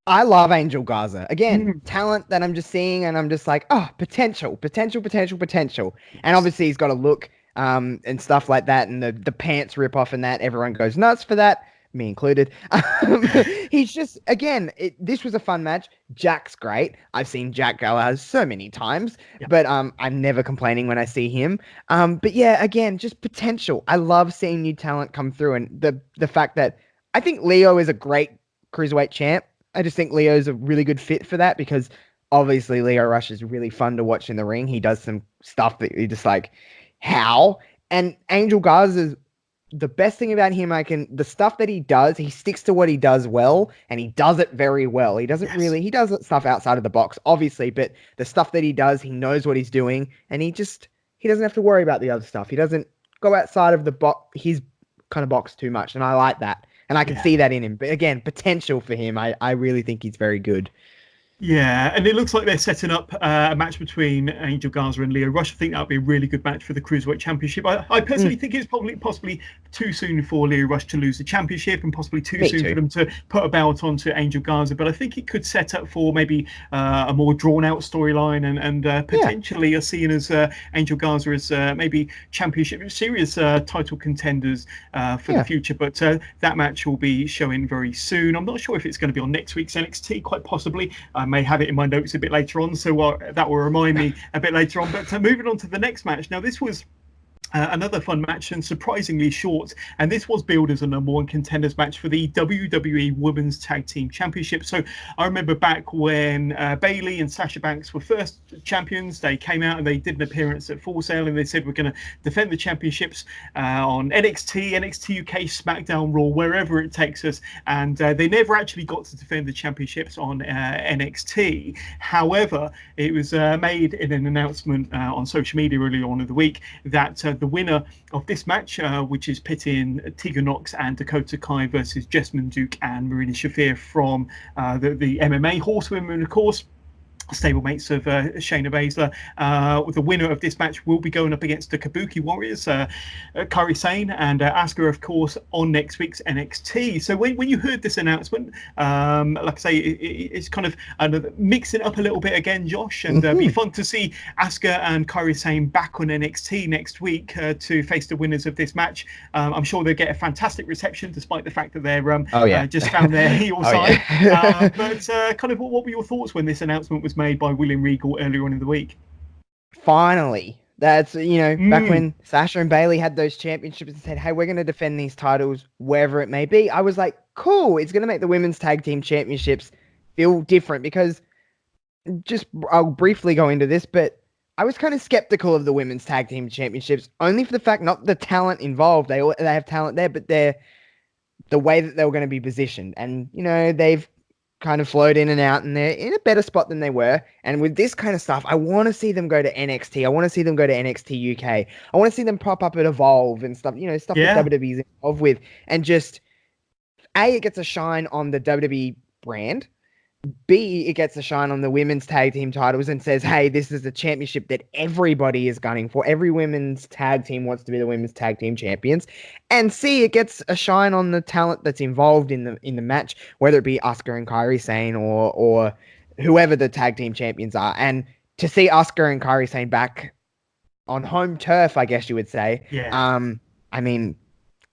I love Angel Garza. Again, talent that I'm just seeing, and I'm just like, potential. And obviously he's got a look and stuff like that, and the pants rip off and that. Everyone goes nuts for that, me included. He's just, again, this was a fun match. Jack's great. I've seen Jack Gallagher so many times, but I'm never complaining when I see him. But yeah, again, just potential. I love seeing new talent come through, and the fact that I think Lio is a great Cruiserweight champ. I just think Leo's a really good fit for that, because obviously Lio Rush is really fun to watch in the ring. He does some stuff that you're just like, how? And Angel Garza's, the best thing about him, the stuff that he does, he sticks to what he does well, and he does it very well. He doesn't he does stuff outside of the box, obviously, but the stuff that he does, he knows what he's doing, and he doesn't have to worry about the other stuff. He doesn't go outside of his kind of box too much, and I like that. And I can see that in him. But again, potential for him. I really think he's very good. Yeah, and it looks like they're setting up a match between Angel Garza and Lio Rush. I think that would be a really good match for the Cruiserweight Championship. I personally think it's possibly too soon for Lio Rush to lose the championship, and possibly too soon for them to put a belt onto Angel Garza. But I think it could set up for maybe a more drawn-out storyline, and potentially are seen as Angel Garza as maybe championship series title contenders for the future. But that match will be showing very soon. I'm not sure if it's going to be on next week's NXT, quite possibly. I may have it in my notes a bit later on, so that will remind me a bit later on. But moving on to the next match. Now, this was another fun match, and surprisingly short, and this was billed as a number one contenders match for the WWE Women's Tag Team Championship. So I remember back when Bayley and Sasha Banks were first champions, they came out and they did an appearance at Full Sail, and they said, we're going to defend the championships on NXT UK, SmackDown, Raw, wherever it takes us, and they never actually got to defend the championships on NXT. However, it was made in an announcement on social media early on in the week that the winner of this match, which is pitting Tegan Nox and Dakota Kai versus Jessamine Duke and Marina Shafir from the MMA Horsewomen, of course, stablemates of Shayna Baszler. The winner of this match will be going up against the Kabuki Warriors, Kairi Sane and Asuka, of course, on next week's NXT. So when you heard this announcement, like I say, it's kind of mixing it up a little bit again, Josh, and be fun to see Asuka and Kairi Sane back on NXT next week to face the winners of this match. I'm sure they'll get a fantastic reception, despite the fact that they're just found their heel side. But kind of what were your thoughts when this announcement was made by William Regal earlier on in the week? Finally, that's, back when Sasha and Bayley had those championships and said, hey, we're going to defend these titles wherever it may be. I was like, cool, it's going to make the women's tag team championships feel different, because I'll briefly go into this, but I was kind of skeptical of the women's tag team championships, only for the fact, not the talent involved. They have talent there, but the way that they were going to be positioned. And, they've kind of flowed in and out, and they're in a better spot than they were. And with this kind of stuff, I want to see them go to NXT. I want to see them go to NXT UK. I want to see them pop up at Evolve and stuff, stuff that WWE's involved with. And just, A, it gets a shine on the WWE brand. B, it gets a shine on the women's tag team titles and says, hey, this is a championship that everybody is gunning for. Every women's tag team wants to be the women's tag team champions. And C, it gets a shine on the talent that's involved in the match, whether it be Asuka and Kairi Sane or whoever the tag team champions are. And to see Asuka and Kairi Sane back on home turf, I guess you would say. Yeah. I mean,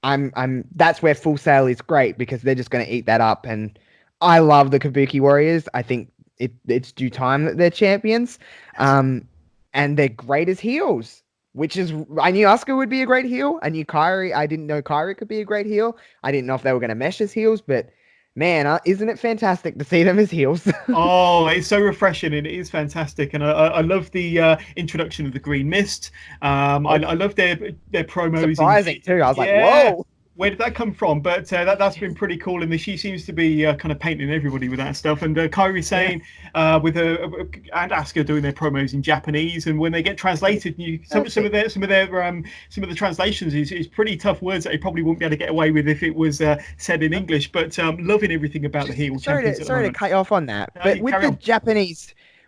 that's where Full Sail is great, because they're just going to eat that up. And I love the Kabuki Warriors. I think it's due time that they're champions. And they're great as heels, which is, I knew Asuka would be a great heel. I didn't know Kairi could be a great heel. I didn't know if they were going to mesh as heels, but man, isn't it fantastic to see them as heels? Oh, it's so refreshing, and it is fantastic. And I love the introduction of the Green Mist. I love their promos. Surprising too. I was like, whoa. Where did that come from? But that's been pretty cool, and she seems to be kind of painting everybody with that stuff. And Kairi Sane with and Asuka doing their promos in Japanese, and when they get translated, some of the translations is pretty tough words that you probably wouldn't be able to get away with if it was said in English. But loving everything about the heel champions. Sorry to cut you off on that, but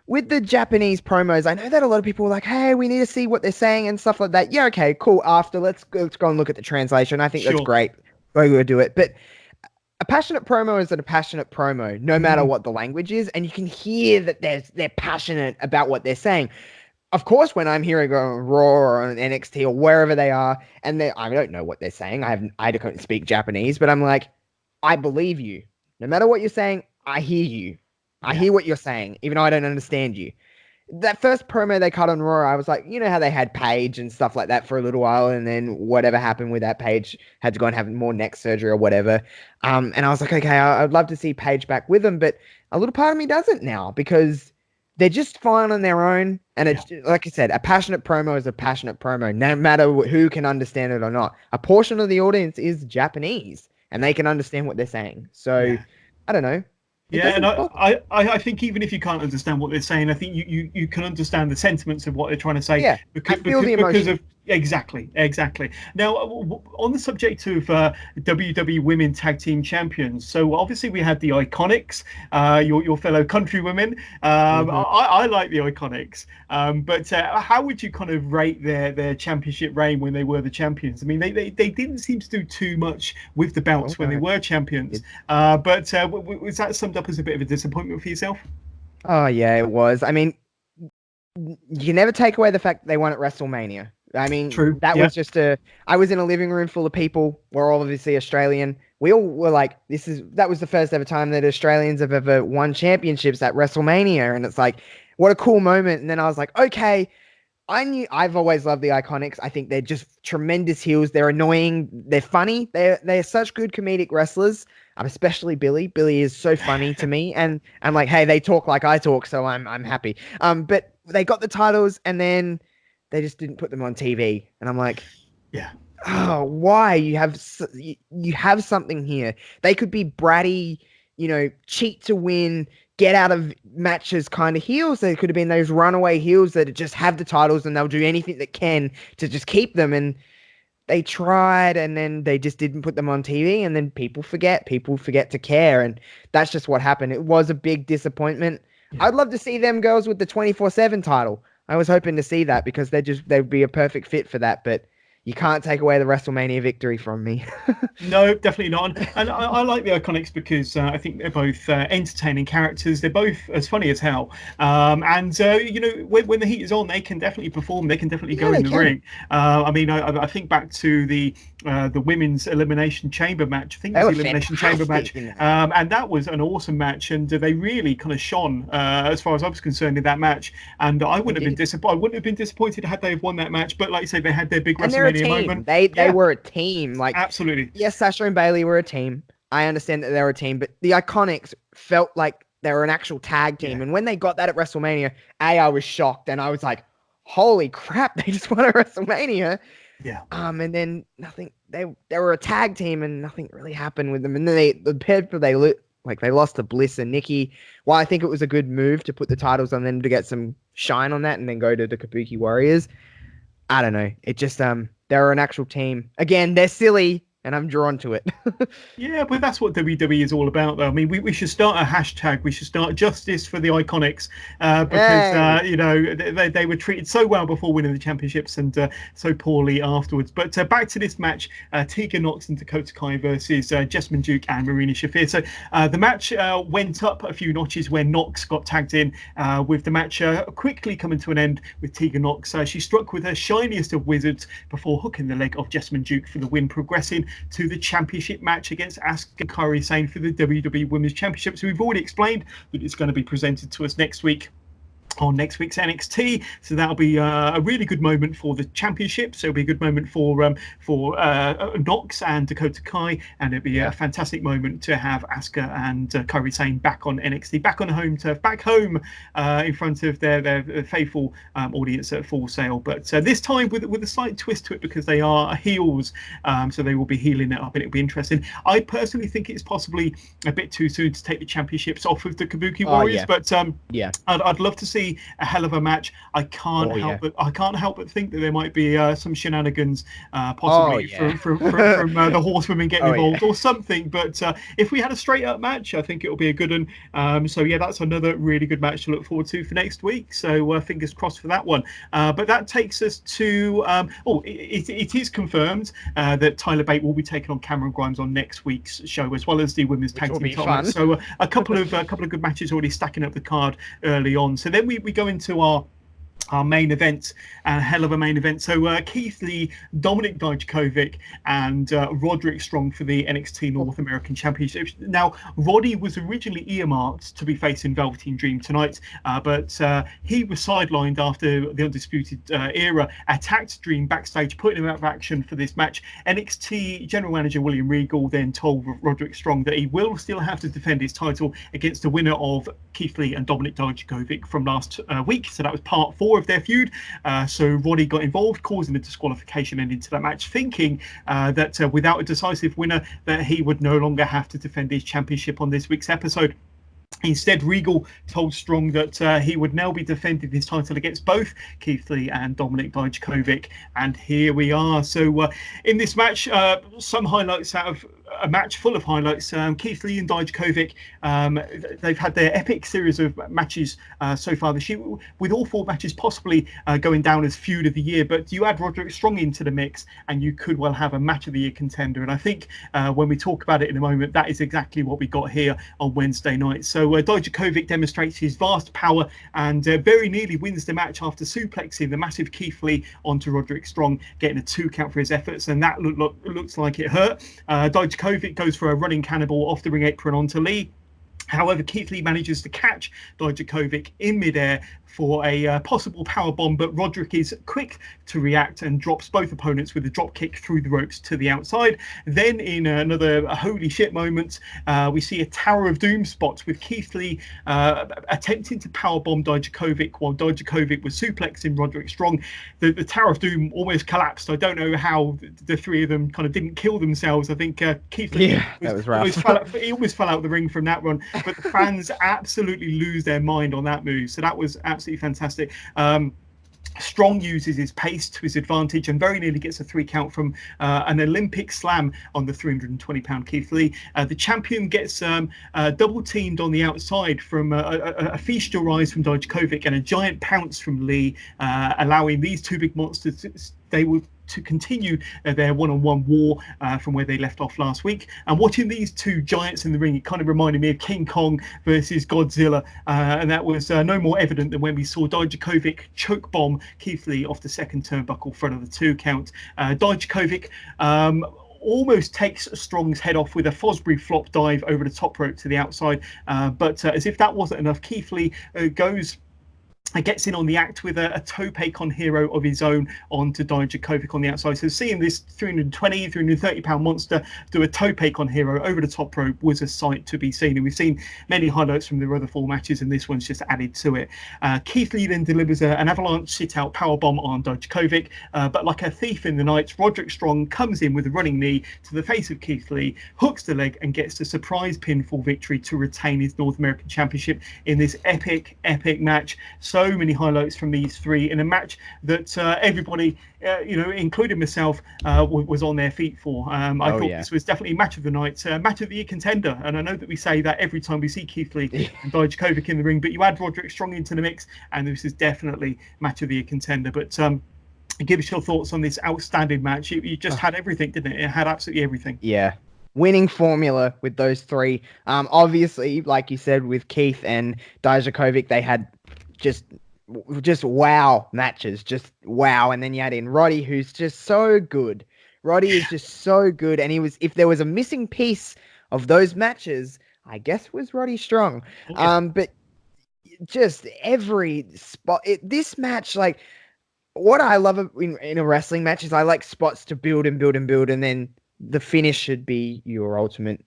with the Japanese promos, I know that a lot of people were like, hey, we need to see what they're saying and stuff like that. Yeah, okay, cool. After, let's go and look at the translation. I think that's great. We'll do it. But a passionate promo is a passionate promo, no matter what the language is. And you can hear that they're passionate about what they're saying. Of course, when I'm hearing on Raw or on NXT or wherever they are, and I don't know what they're saying. I don't speak Japanese, but I'm like, I believe you. No matter what you're saying, I hear you. I hear what you're saying, even though I don't understand you. That first promo they cut on Raw, I was like, how they had Paige and stuff like that for a little while, and then whatever happened with that, Paige had to go and have more neck surgery or whatever. And I was like, okay, I'd love to see Paige back with them, but a little part of me doesn't now, because they're just fine on their own. And it's like I said, a passionate promo is a passionate promo, no matter who can understand it or not. A portion of the audience is Japanese, and they can understand what they're saying. So, I don't know. And I think even if you can't understand what they're saying, I think you can understand the sentiments of what they're trying to say. Yeah, because the emotion. Because of exactly. Now, on the subject of WWE Women Tag Team Champions, so obviously we had the Iconics, your fellow countrywomen. I like the Iconics, but how would you kind of rate their championship reign when they were the champions? I mean, they didn't seem to do too much with the belts when they were champions, but was that summed up as a bit of a disappointment for yourself? Oh yeah, it was. I mean, you never take away the fact that they won at WrestleMania. I mean, true. That was just I was in a living room full of people. We're all obviously Australian. We all were like, that was the first ever time that Australians have ever won championships at WrestleMania. And it's like, what a cool moment. And then I was like, okay, I've always loved the Iconics. I think they're just tremendous heels. They're annoying. They're funny. They're such good comedic wrestlers. Especially Billy. Billy is so funny to me. And I'm like, hey, they talk like I talk, so I'm happy. But they got the titles, and then they just didn't put them on TV. And I'm like, oh, why? You have something here. They could be bratty, cheat to win, get out of matches kind of heels. They could have been those runaway heels that just have the titles and they'll do anything that can to just keep them. And they tried, and then they just didn't put them on TV, and then people forget to care. And that's just what happened. It was a big disappointment. I'd love to see them girls with the 24/7 title. I was hoping to see that, because they'd be a perfect fit for that, but you can't take away the WrestleMania victory from me. No, definitely not. And I like the Iconics because I think they're both entertaining characters. They're both as funny as hell. And when the heat is on, they can definitely perform. They can definitely go in the ring. I mean, I think back to the women's Elimination Chamber match. I think it was the Elimination Chamber match. And that was an awesome match. And they really kind of shone, as far as I was concerned, in that match. And I wouldn't have been disappointed had they have won that match. But like you say, they had their big WrestleMania moment. They were a team. Like, absolutely. Yes, Sasha and Bayley were a team. I understand that they were a team, but the Iconics felt like they were an actual tag team. And when they got that at WrestleMania, I was shocked, and I was like, holy crap, they just won a WrestleMania. Yeah. And then nothing. They were a tag team, and nothing really happened with them. And then they lost to Bliss and Nikki. Well, I think it was a good move to put the titles on them to get some shine on that, and then go to the Kabuki Warriors. I don't know. It just they're an actual team. Again, they're silly, and I'm drawn to it. Yeah, but that's what WWE is all about, though. I mean, we should start a hashtag. We should start justice for the Iconics, because they were treated so well before winning the championships and so poorly afterwards. But back to this match, Tegan Nox and Dakota Kai versus Jessamyn Duke and Marina Shafir. So the match went up a few notches when Nox got tagged in, with the match quickly coming to an end with Tegan Nox. She struck with her shiniest of wizards before hooking the leg of Jessamyn Duke for the win, progressing to the championship match against Asuka Kairi Sane for the WWE Women's Championship. So we've already explained that it's going to be presented to us next week on next week's NXT, so that'll be a really good moment for the championship. So it'll be a good moment for Nox and Dakota Kai, and it'll be a fantastic moment to have Asuka and Kairi Sane back on NXT, back on home turf, back home in front of their faithful audience at Full Sail. But this time with a slight twist to it, because they are heels, so they will be healing it up, and it'll be interesting. I personally think it's possibly a bit too soon to take the championships off of the Kabuki Warriors, but I'd love to see a hell of a match. I can't help but think that there might be some shenanigans, possibly from the horsewomen getting involved or something. But if we had a straight up match, I think it'll be a good one. So that's another really good match to look forward to for next week. So fingers crossed for that one. But that takes us to it is confirmed that Tyler Bate will be taking on Cameron Grimes on next week's show, as well as the women's tag team title. So a couple of good matches already stacking up the card early on. So then we go into our main event, a hell of a main event. So Keith Lee, Dominik Dijakovic, and Roderick Strong for the NXT North American Championship. Now, Roddy was originally earmarked to be facing Velveteen Dream tonight, but he was sidelined after the Undisputed Era attacked Dream backstage, putting him out of action for this match. NXT General Manager William Regal then told Roderick Strong that he will still have to defend his title against the winner of Keith Lee and Dominik Dijakovic from last week. So that was part 4 of their feud. So Roddy got involved, causing a disqualification ending to that match, thinking that without a decisive winner, that he would no longer have to defend his championship on this week's episode. Instead, Regal told Strong that he would now be defending his title against both Keith Lee and Dominik Dijakovic. And here we are. So in this match, some highlights out of a match full of highlights. Keith Lee and Dijakovic, they've had their epic series of matches so far this year, with all 4 matches possibly going down as feud of the year. But you add Roderick Strong into the mix, and you could well have a match of the year contender. And I think when we talk about it in a moment, that is exactly what we got here on Wednesday night. So Dijakovic demonstrates his vast power and very nearly wins the match after suplexing the massive Keith Lee onto Roderick Strong, getting a 2 count for his efforts, and that looks like it hurt. Dijakovic goes for a running cannonball off the ring apron onto Lee. However, Keith Lee manages to catch Dijakovic in midair for a possible power bomb, but Roderick is quick to react and drops both opponents with a drop kick through the ropes to the outside. Then in another holy shit moment, we see a Tower of Doom spot with Keith Lee attempting to power bomb Dijakovic while Dijakovic was suplexing Roderick Strong. The Tower of Doom almost collapsed. I don't know how the 3 of them kind of didn't kill themselves. I think Keith Lee he almost fell out the ring from that run, but the fans absolutely lose their mind on that move. So that was absolutely fantastic. Strong uses his pace to his advantage and very nearly gets a 3 count from an Olympic slam on the 320-pound Keith Lee. The champion gets double teamed on the outside from a feastier rise from Dijakovic and a giant pounce from Lee, allowing these 2 big monsters to continue their one-on-one war from where they left off last week. And watching these 2 giants in the ring, it kind of reminded me of King Kong versus Godzilla, and that was no more evident than when we saw Dijakovic choke bomb Keith Lee off the second turnbuckle for another 2 count. Dijakovic almost takes Strong's head off with a Fosbury flop dive over the top rope to the outside, but as if that wasn't enough, Keith Lee goes gets in on the act with a tope con hero of his own onto Dijakovic on the outside. So seeing this 320, 330 pound monster do a tope con hero over the top rope was a sight to be seen. And we've seen many highlights from the other 4 matches, and this one's just added to it. Keith Lee then delivers an avalanche sit-out powerbomb on Dijakovic, but like a thief in the night, Roderick Strong comes in with a running knee to the face of Keith Lee, hooks the leg, and gets the surprise pinfall victory to retain his North American Championship in this epic match. So many highlights from these 3 in a match that everybody, including myself, was on their feet for. I thought this was definitely match of the night, match of the year contender. And I know that we say that every time we see Keith Lee and Dijakovic in the ring, but you add Roderick Strong into the mix, and this is definitely match of the year contender. But give us your thoughts on this outstanding match. You just had everything, didn't it? It had absolutely everything. Yeah. Winning formula with those 3. Obviously, like you said, with Keith and Dijakovic, they had just wow matches, just wow. And then you add in Roddy, who's just so good. Roddy is just so good. And if there was a missing piece of those matches, I guess was Roddy Strong. But just every spot, this match, like, what I love in a wrestling match is I like spots to build and build and build, and then the finish should be your ultimate,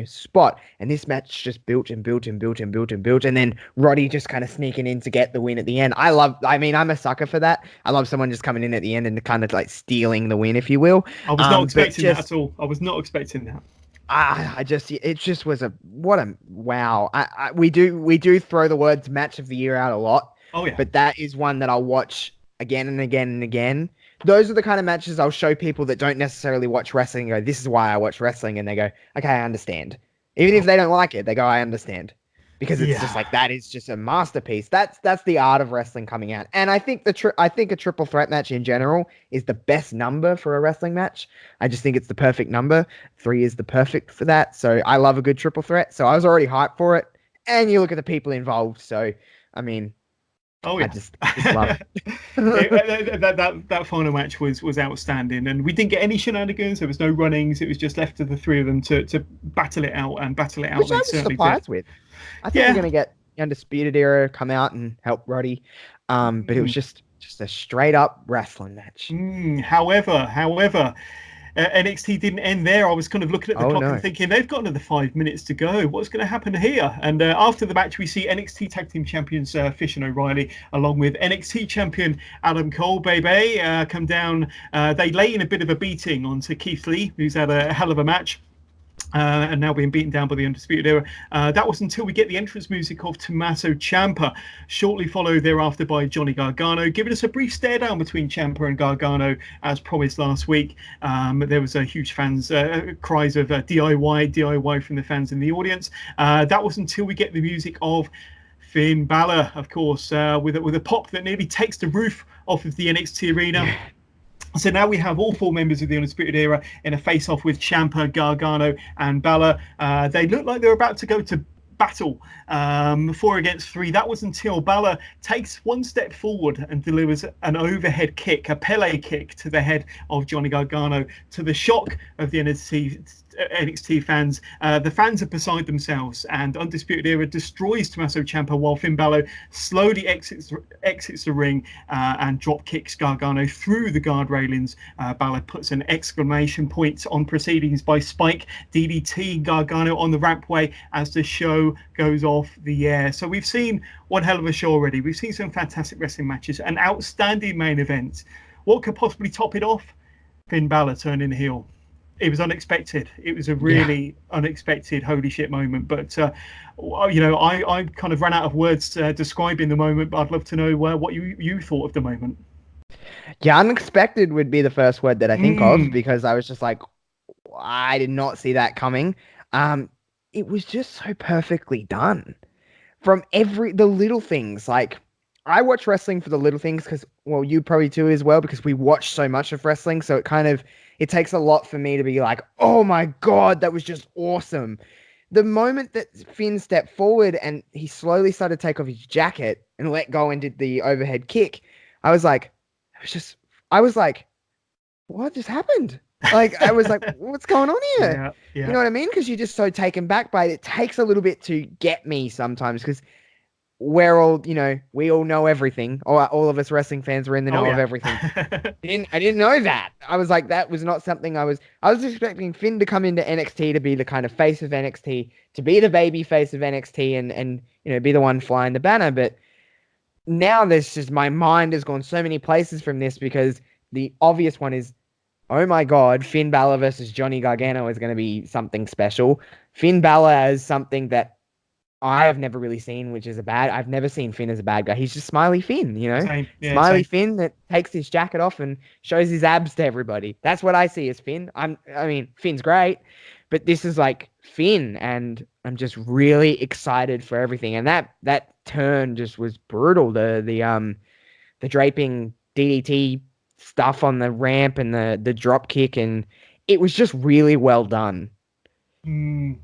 spot. And this match just built and built and built and built and built, and then Roddy just kind of sneaking in to get the win at the end. I'm a sucker for that. I love someone just coming in at the end and kind of like stealing the win, if you will. I was not expecting that at all. I was not expecting that. It just was what a wow. We do throw the words match of the year out a lot. Oh yeah. But that is one that I'll watch again and again and again. Those are the kind of matches I'll show people that don't necessarily watch wrestling and go, this is why I watch wrestling. And they go, okay, I understand. Even if they don't like it, they go, I understand. Because it's just like, that is just a masterpiece. That's the art of wrestling coming out. And I think I think a triple threat match in general is the best number for a wrestling match. I just think it's the perfect number. 3 is the perfect for that. So I love a good triple threat. So I was already hyped for it. And you look at the people involved. So, I mean, I just love it. that final match was outstanding, and we didn't get any shenanigans. There was no runnings. It was just left to the 3 of them to battle it out. Which I was surprised with. I think we're going to get Undisputed Era come out and help Roddy, but it was just a straight up wrestling match. However, NXT didn't end there. I was kind of looking at the clock and thinking they've got another 5 minutes to go. What's going to happen here? And after the match, we see NXT Tag Team Champions Fish and O'Reilly, along with NXT Champion Adam Cole, come down. They lay in a bit of a beating onto Keith Lee, who's had a hell of a match. And now being beaten down by the Undisputed Era. That was until we get the entrance music of Tommaso Ciampa, shortly followed thereafter by Johnny Gargano, giving us a brief stare down between Ciampa and Gargano, as promised last week. There was a huge fans cries of DIY from the fans in the audience. That was until we get the music of Finn Balor, of course, with a pop that nearly takes the roof off of the NXT arena. So now we have all 4 members of the Undisputed Era in a face-off with Ciampa, Gargano, and Balor. They look like they're about to go to battle, 4 against 3. That was until Balor takes one step forward and delivers an overhead kick, a Pele kick to the head of Johnny Gargano, to the shock of the NXT fans. The fans are beside themselves, and Undisputed Era destroys Tommaso Ciampa while Finn Balor slowly exits the ring and drop kicks Gargano through the guard railings. Balor puts an exclamation point on proceedings by Spike, DDT Gargano on the rampway as the show goes off the air. So we've seen one hell of a show already. We've seen some fantastic wrestling matches, an outstanding main event. What could possibly top it off? Finn Balor turning heel. It was unexpected. It was a really unexpected holy shit moment. But, I kind of ran out of words describing the moment, but I'd love to know what you thought of the moment. Yeah, unexpected would be the first word that I think of, because I was just like, I did not see that coming. It was just so perfectly done. From the little things, like, I watch wrestling for the little things because, well, you probably too as well, because we watch so much of wrestling. So it takes a lot for me to be like, oh my God, that was just awesome. The moment that Finn stepped forward and he slowly started to take off his jacket and let go and did the overhead kick, I was like, what just happened? Like, I was like, what's going on here? Yeah. You know what I mean? Because you're just so taken back by it. It takes a little bit to get me sometimes, because we're all, we all know everything. All of us wrestling fans are in the know of everything. I didn't know that. I was like, that was not something I was expecting Finn to come into NXT to be the kind of face of NXT, to be the baby face of NXT and be the one flying the banner. But now my mind has gone so many places from this, because the obvious one is, oh my God, Finn Balor versus Johnny Gargano is going to be something special. Finn Balor as something that I have never really seen, which is I've never seen Finn as a bad guy. He's just Smiley Finn, Same. Yeah, Smiley same. Finn that takes his jacket off and shows his abs to everybody. That's what I see as Finn. Finn's great, but this is like Finn, and I'm just really excited for everything. And that turn just was brutal. The draping DDT stuff on the ramp and the drop kick, and it was just really well done.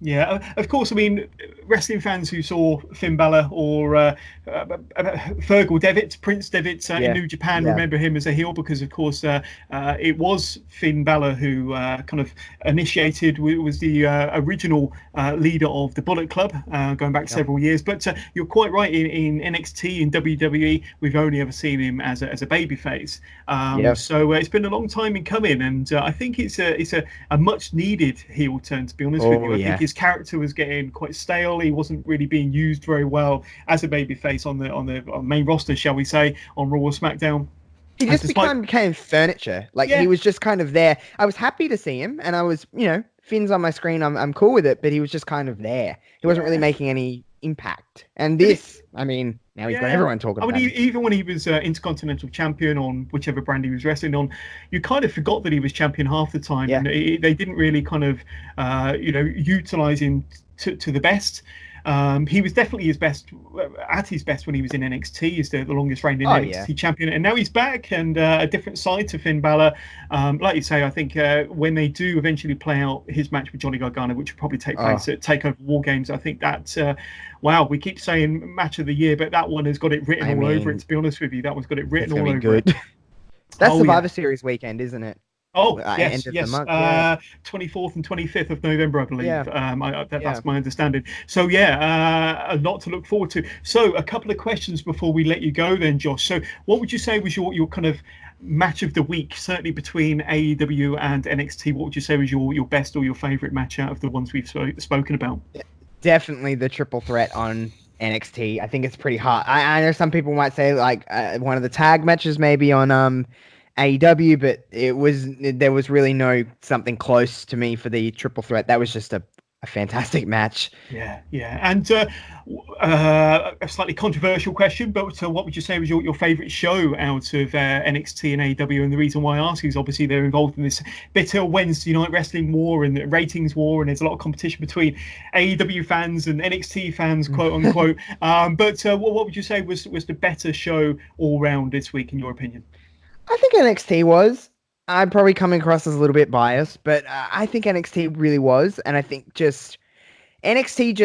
Yeah, of course. I mean, wrestling fans who saw Finn Balor or Fergal Devitt, Prince Devitt in New Japan, remember him as a heel, because, of course, it was Finn Balor who kind of initiated, was the original leader of the Bullet Club, going back several years. But you're quite right. In NXT and WWE, we've only ever seen him as a babyface. So it's been a long time in coming, and I think it's a much needed heel turn, to be honest with you. I think his character was getting quite stale. He wasn't really being used very well as a babyface on the main roster, shall we say, on Raw or SmackDown. He just became furniture. He was just kind of there. I was happy to see him, and I was, Finn's on my screen. I'm cool with it, but he was just kind of there. He wasn't really making any impact. And this, now he's got everyone talking about him. Even when he was Intercontinental Champion on whichever brand he was wrestling on, you kind of forgot that he was champion half the time. And they didn't really kind of, utilize him to the best. He was definitely at his best when he was in NXT. He's the longest reigning NXT champion, and now he's back, and a different side to Finn Balor. Like you say, I think when they do eventually play out his match with Johnny Gargano, which will probably take place at TakeOver War Games, I think that we keep saying match of the year, but that one has got it written all over it. To be honest with you, that one's got it written all over it. That's Survivor Series weekend, isn't it? Yes. The month, 24th and 25th of November, I believe. That's my understanding. So, a lot to look forward to. So, a couple of questions before we let you go then, Josh. So, what would you say was your kind of match of the week, certainly between AEW and NXT? What would you say was your best or your favourite match out of the ones we've spoken about? Definitely the triple threat on NXT. I think it's pretty hard. I know some people might say one of the tag matches maybe on AEW, but there was really no something close to me for the triple threat. That was just a fantastic match. Yeah. And a slightly controversial question, but what would you say was your favourite show out of NXT and AEW? And the reason why I ask is obviously they're involved in this bitter Wednesday night wrestling war and ratings war, and there's a lot of competition between AEW fans and NXT fans, quote unquote. But what would you say was the better show all round this week, in your opinion? I think NXT was. I'm probably coming across as a little bit biased, but I think NXT really was. And I think NXT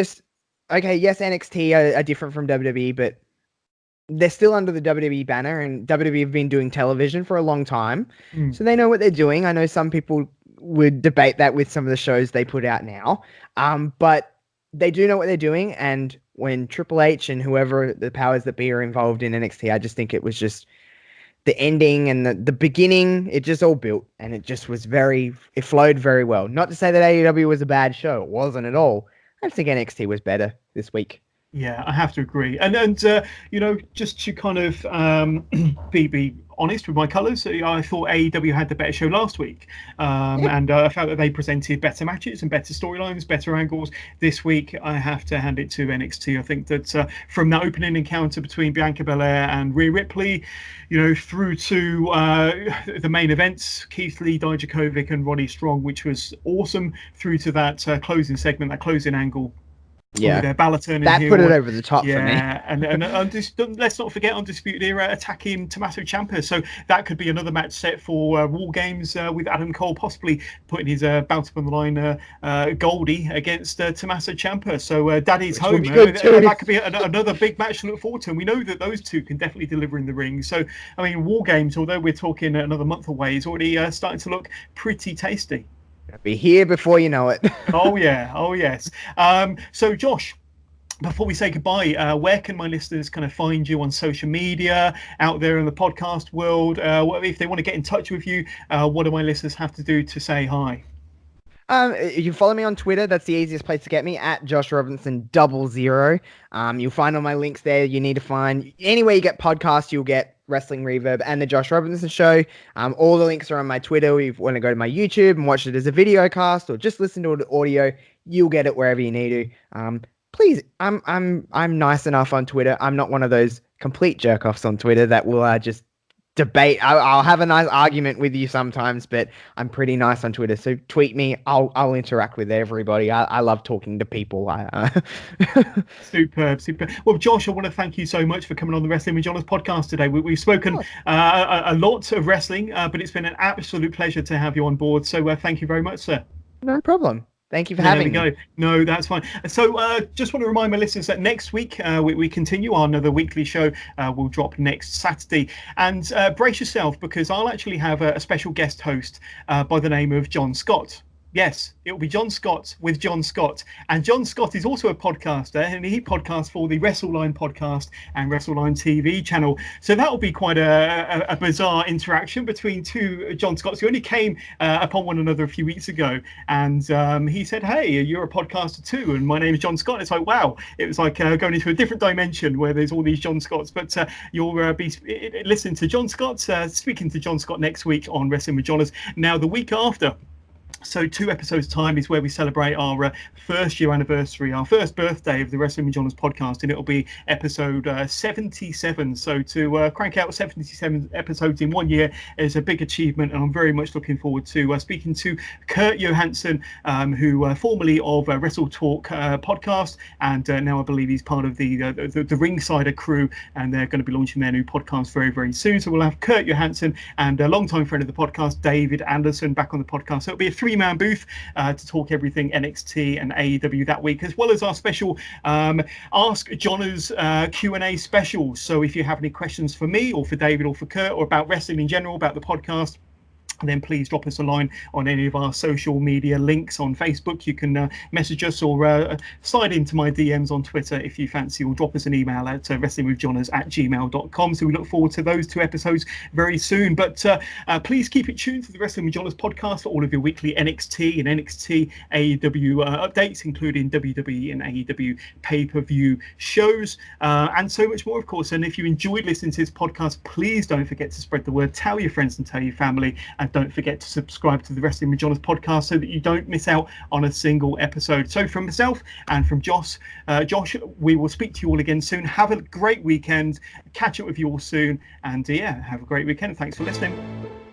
are different from WWE, but they're still under the WWE banner, and WWE have been doing television for a long time. So they know what they're doing. I know some people would debate that with some of the shows they put out now. But they do know what they're doing. And when Triple H and whoever the powers that be are involved in NXT, I just think it was just the ending and the beginning, it just all built, and it just was it flowed very well. Not to say that AEW was a bad show. It wasn't at all. I think NXT was better this week. Yeah, I have to agree. And just to kind of be honest with my colours, I thought AEW had the better show last week. And I felt that they presented better matches and better storylines, better angles. This week, I have to hand it to NXT. I think that from that opening encounter between Bianca Belair and Rhea Ripley, through to the main events, Keith Lee, Dijakovic and Roddy Strong, which was awesome, through to that closing segment, that closing angle. Balor turning that heel. Put it over the top for me. And let's not forget Undisputed Era attacking Tommaso Ciampa. So that could be another match set for War Games with Adam Cole possibly putting his belt up on the line, Goldie against Tommaso Ciampa. So Daddy's home. That could be another big match to look forward to. And we know that those two can definitely deliver in the ring. So, War Games, although we're talking another month away, is already starting to look pretty tasty. Be here before you know it. Oh yes. So Josh, before we say goodbye, where can my listeners kind of find you on social media out there in the podcast world? If they want to get in touch with you, what do my listeners have to do to say hi? You can follow me on Twitter. That's the easiest place to get me, at Josh Robinson 00. You'll find all my links there. You need to find anywhere you get podcasts, you'll get Wrestling Reverb and the Josh Robinson Show. All the links are on my Twitter. If you want to go to my YouTube and watch it as a video cast or just listen to the audio, you'll get it wherever you need to. Please, I'm nice enough on Twitter. I'm not one of those complete jerk offs on Twitter that will just debate. I'll have a nice argument with you sometimes, but I'm pretty nice on Twitter. So tweet me. I'll interact with everybody. I love talking to people. Superb. Well, Josh, I want to thank you so much for coming on the Wrestling with Jonas podcast today. We've spoken a lot of wrestling, but it's been an absolute pleasure to have you on board. So thank you very much, sir. No problem. Thank you for having me. No, that's fine. So just want to remind my listeners that next week we continue our another weekly show. Will drop next Saturday. And brace yourself, because I'll actually have a special guest host by the name of John Scott. Yes, it will be John Scott with John Scott. And John Scott is also a podcaster, and he podcasts for the WrestleLine podcast and WrestleLine TV channel. So that will be quite a bizarre interaction between two John Scotts who only came upon one another a few weeks ago. And he said, hey, you're a podcaster too, and my name is John Scott. It's like, wow. It was like going into a different dimension where there's all these John Scotts. But you'll be listening to John Scott, speaking to John Scott next week on Wrestling with Jonas. Now, the week after, so 2 episodes time, is where we celebrate our first year anniversary, our first birthday of the Wrestling with Jonas podcast, and it'll be episode 77. So to crank out 77 episodes in 1 year is a big achievement, and I'm very much looking forward to speaking to Kurt Johansson, who formerly of Wrestle Talk podcast, and now I believe he's part of the Ringsider crew, and they're going to be launching their new podcast very, very soon. So we'll have Kurt Johansson and a longtime friend of the podcast, David Anderson, back on the podcast. So it'll be a 3-man booth to talk everything NXT and AEW that week, as well as our special Ask Jonas Q&A special. So if you have any questions for me or for David or for Kurt, or about wrestling in general, about the podcast, then please drop us a line on any of our social media links on Facebook. You can message us or slide into my DMs on Twitter if you fancy, or drop us an email at wrestlingwithjonas@gmail.com. So we look forward to those 2 episodes very soon. But please keep it tuned to the Wrestling with Jonas podcast for all of your weekly NXT and NXT AEW updates, including WWE and AEW pay-per-view shows, and so much more, of course. And if you enjoyed listening to this podcast, please don't forget to spread the word, tell your friends and tell your family, and don't forget to subscribe to the Wrestling with Jonas podcast so that you don't miss out on a single episode. So from myself and from Josh, we will speak to you all again soon. Have a great weekend. Catch up with you all soon. And have a great weekend. Thanks for listening.